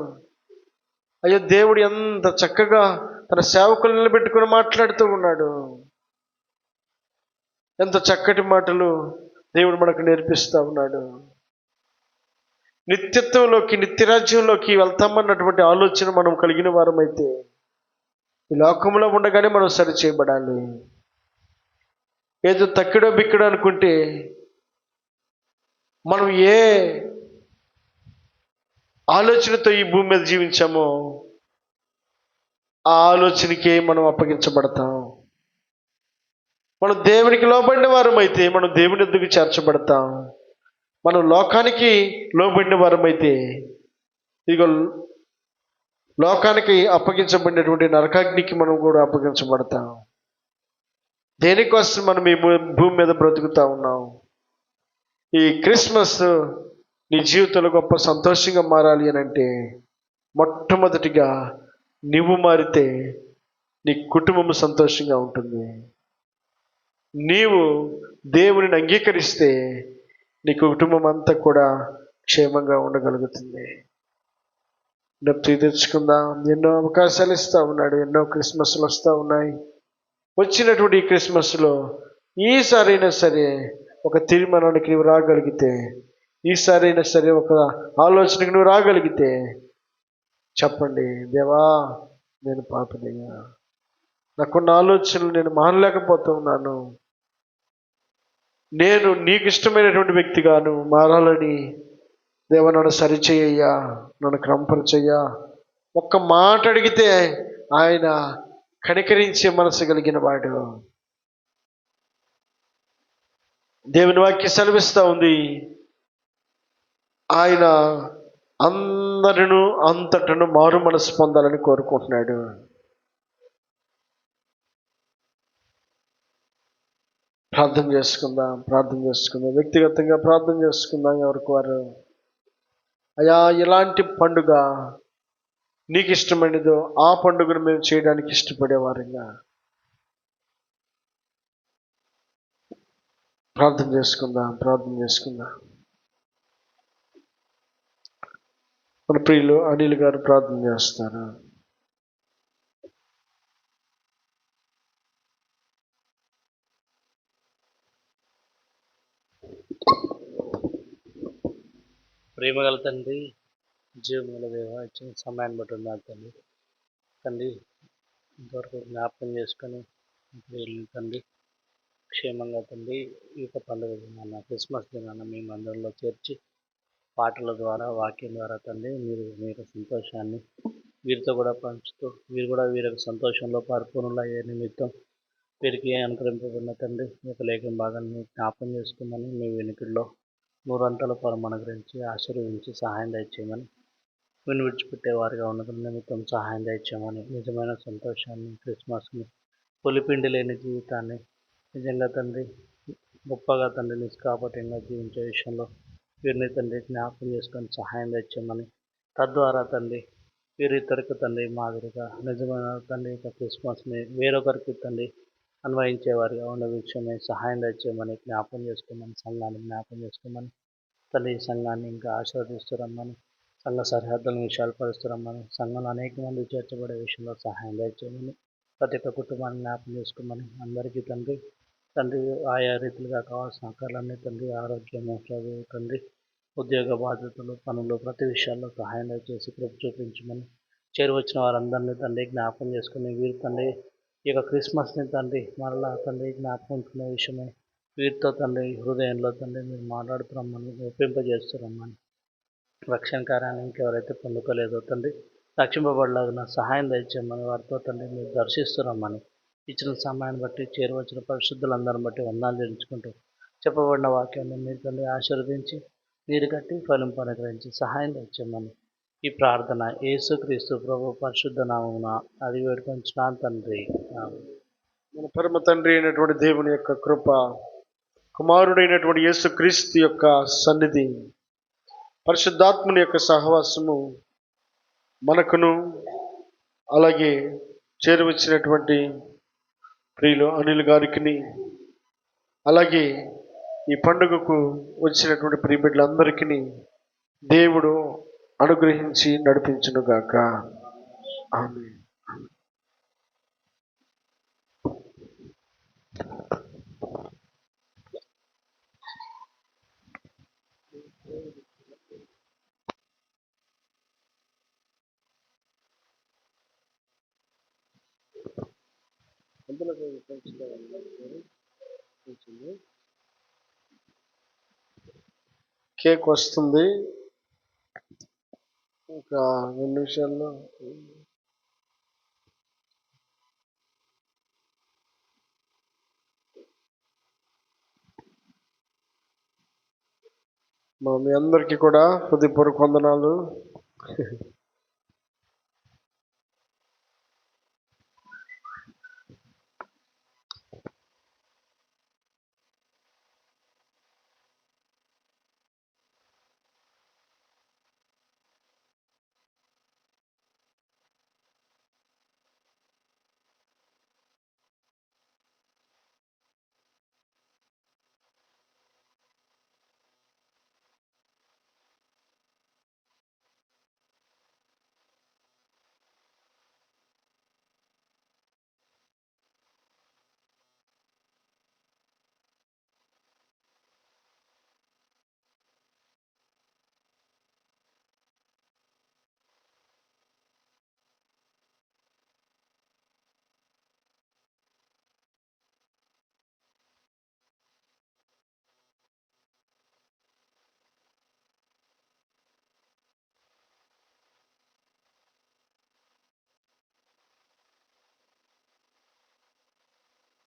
అయ్యో, దేవుడు ఎంత చక్కగా తన సేవకులను నిలబెట్టుకుని మాట్లాడుతూ ఉన్నాడు. ఎంత చక్కటి మాటలు దేవుడు మనకు నేర్పిస్తూ ఉన్నాడు. నిత్యత్వంలోకి, నిత్యరాజ్యంలోకి వెళ్తామన్నటువంటి ఆలోచన మనం కలిగిన వారమైతే ఈ లోకంలో ఉండగానే మనం సరి చేయబడాలి. ఏదో తక్కిడో బిక్కడో అనుకుంటే మనం ఏ ఆలోచనతో ఈ భూమి మీద జీవించామో ఆ ఆలోచనకే మనం అప్పగించబడతాం. మనం దేవునికి లోబడిన వారమైతే మనం దేవుని ఎద్దుకు చేర్చబడతాం. మనం లోకానికి లోబడిన వారమైతే ఇదిగో లోకానికి అప్పగించబడినటువంటి నరకాగ్నికి మనం కూడా అప్పగించబడతాం. దేనికోసం మనం ఈ భూమి మీద బ్రతుకుతా ఉన్నాం? ఈ క్రిస్మస్ నీ జీవితంలో గొప్ప సంతోషంగా మారాలి అని అంటే మొట్టమొదటిగా నువ్వు మారితే నీ కుటుంబం సంతోషంగా ఉంటుంది. నీవు దేవునిని అంగీకరిస్తే నీ కుటుంబం అంతా కూడా క్షేమంగా ఉండగలుగుతుంది. డబ్బు తెచ్చుకుందాం. ఎన్నో అవకాశాలు ఇస్తూ ఉన్నాడు. ఎన్నో క్రిస్మస్లు వస్తూ ఉన్నాయి. వచ్చినటువంటి ఈ క్రిస్మస్లో ఈసారైనా సరే ఒక తీర్మానానికి నువ్వు రాగలిగితే, ఈసారైనా సరే ఒక ఆలోచనకి నువ్వు రాగలిగితే చెప్పండి, దేవా నేను పాపనయ్యా, నాకున్న ఆలోచనలు నేను మానలేకపోతూ ఉన్నాను, నేను నీకు ఇష్టమైనటువంటి వ్యక్తిగాను మారాలని దేవా నన్ను సరిచేయ్యా, నన్ను క్రమపరిచయ్యా. ఒక్క మాట అడిగితే ఆయన కనికరించే మనసు కలిగిన వాడు. దేవుని వాక్యం సెలవిస్తూ ఉంది, ఆయన అందరిను అంతటను మారు మనసు పొందాలని కోరుకుంటున్నాడు. ప్రార్థన చేసుకుందాం. వ్యక్తిగతంగా ప్రార్థన చేసుకుందాం. ఎవరికి వారు, అయ్యా ఎలాంటి పండుగ నీకు ఇష్టమైనదో ఆ పండుగను మేము చేయడానికి ఇష్టపడేవారుగా ప్రార్థన చేసుకుందాం. మన ప్రియులు అనిల్ గారు ప్రార్థన చేస్తారు. ప్రేమగల తండ్రి, జీవముల దేవ, ఇచ్చిన సమయాన్ని బట్టి ఉన్నారు తండ్రి. ఇంతవరకు జ్ఞాపకం చేసుకొని తండ్రి క్షేమంగా తండ్రి ఈ యొక్క పండుగ దినాన, క్రిస్మస్ దినాన మీ మందిరంలో చేర్చి పాటల ద్వారా, వాక్యం ద్వారా తండ్రి మీరు సంతోషాన్ని వీరితో కూడా పంచుతూ, వీరు కూడా వీరి సంతోషంలో పరిపూర్ణులు అయ్యే నిమిత్తం వీరికి అనుగ్రహింపబడిన తండ్రి ఈ యొక్క లేఖన భాగాన్ని జ్ఞాపకం చేసుకున్నాను. మీ వెనుకల్లో నూరంతల పరం అనుగ్రహించి ఆశీర్వదించి సహాయం దయచేయమని, విని విడిచిపెట్టే వారిగా ఉన్న నిమిత్తం సహాయం దయచేయమని, నిజమైన సంతోషాన్ని, క్రిస్మస్ని, పొలిపిండి లేని జీవితాన్ని నిజంగా తండ్రి గొప్పగా తండ్రి నిష్కాపట్యంగా జీవించే విషయంలో వీరిని తండ్రి జ్ఞాపకం చేసుకొని సహాయం తెచ్చామని, తద్వారా తండ్రి వీరిద్దరికి తండ్రి మాదిరిగా నిజమైన తండ్రి యొక్క క్రిస్మస్ని వేరొకరికి తండ్రి అన్వయించేవారిగా ఉన్న విషయమై సహాయం తెచ్చామని జ్ఞాపకం చేసుకోమని, సంఘాన్ని జ్ఞాపకం చేసుకోమని తండ్రి, సంఘాన్ని ఇంకా ఆశీర్వదిస్తురమ్మని, సంఘ సరిహద్దులను విషయాలు పరుస్తురమ్మని, సంఘంలో అనేక మంది చేర్చబడే విషయంలో సహాయం దయచేయమని, ప్రతి ఒక్క కుటుంబాన్ని జ్ఞాపకం చేసుకోమని, అందరికీ తండ్రి ఆయా రీతిలుగా కావాల్సిన ఆకారాలన్నీ తండ్రి, ఆరోగ్యము, చదువు తండ్రి, ఉద్యోగ బాధ్యతలు, పనులు, ప్రతి విషయాల్లో సహాయం దయచేసి కృప చూపించమని, చేరువచ్చిన వారందరినీ తండ్రి జ్ఞాపకం చేసుకుని వీరు తండ్రి ఈ యొక్క క్రిస్మస్ని తండ్రి మరలా తండ్రి జ్ఞాపకం ఉంటున్న విషయమై వీరితో తండ్రి హృదయంలో తండ్రి మీరు మాట్లాడుతున్నామని, ఒప్పింపజేస్తున్నామని, రక్షణ కార్యాన్ని ఇంకెవరైతే పొందుకోలేదో తండ్రి రక్షింపబడలాగిన సహాయం దయచేయమని, వారితో తండ్రి మీరు దర్శిస్తున్నామని, ఇచ్చిన సమయాన్ని బట్టి చేరువచ్చిన పరిశుద్ధులందరిని బట్టి వందనాలు చెల్లించుకుంటూ చెప్పబడిన వాక్యాన్ని మీరు తండ్రి ఆశీర్వదించి మీరు కట్టి ఫలింపనుగ్రహించి సహాయం దయచేయమని ఈ ప్రార్థన యేసుక్రీస్తు ప్రభు పరిశుద్ధ నామమున అడిగి వేడుకొంచున్నాను తండ్రి. మన పరమ తండ్రి అయినటువంటి దేవుని యొక్క కృప, కుమారుడైనటువంటి యేసుక్రీస్తు యొక్క సన్నిధి, పరిశుద్ధాత్మని యొక్క సహవాసము మనకును అలాగే చేరువచ్చినటువంటి ప్రియులు అనిల్ గారికి, అలాగే ఈ పండుగకు వచ్చినటువంటి ప్రియబిడ్డలందరికీ దేవుడు అనుగ్రహించి నడిపించునుగాక. ఆమేన్. కేక్ వస్తుంది ఇంకా 2 నిమిషాల్లో. మీ అందరికీ కూడా హృదయపూర్వక వందనాలు.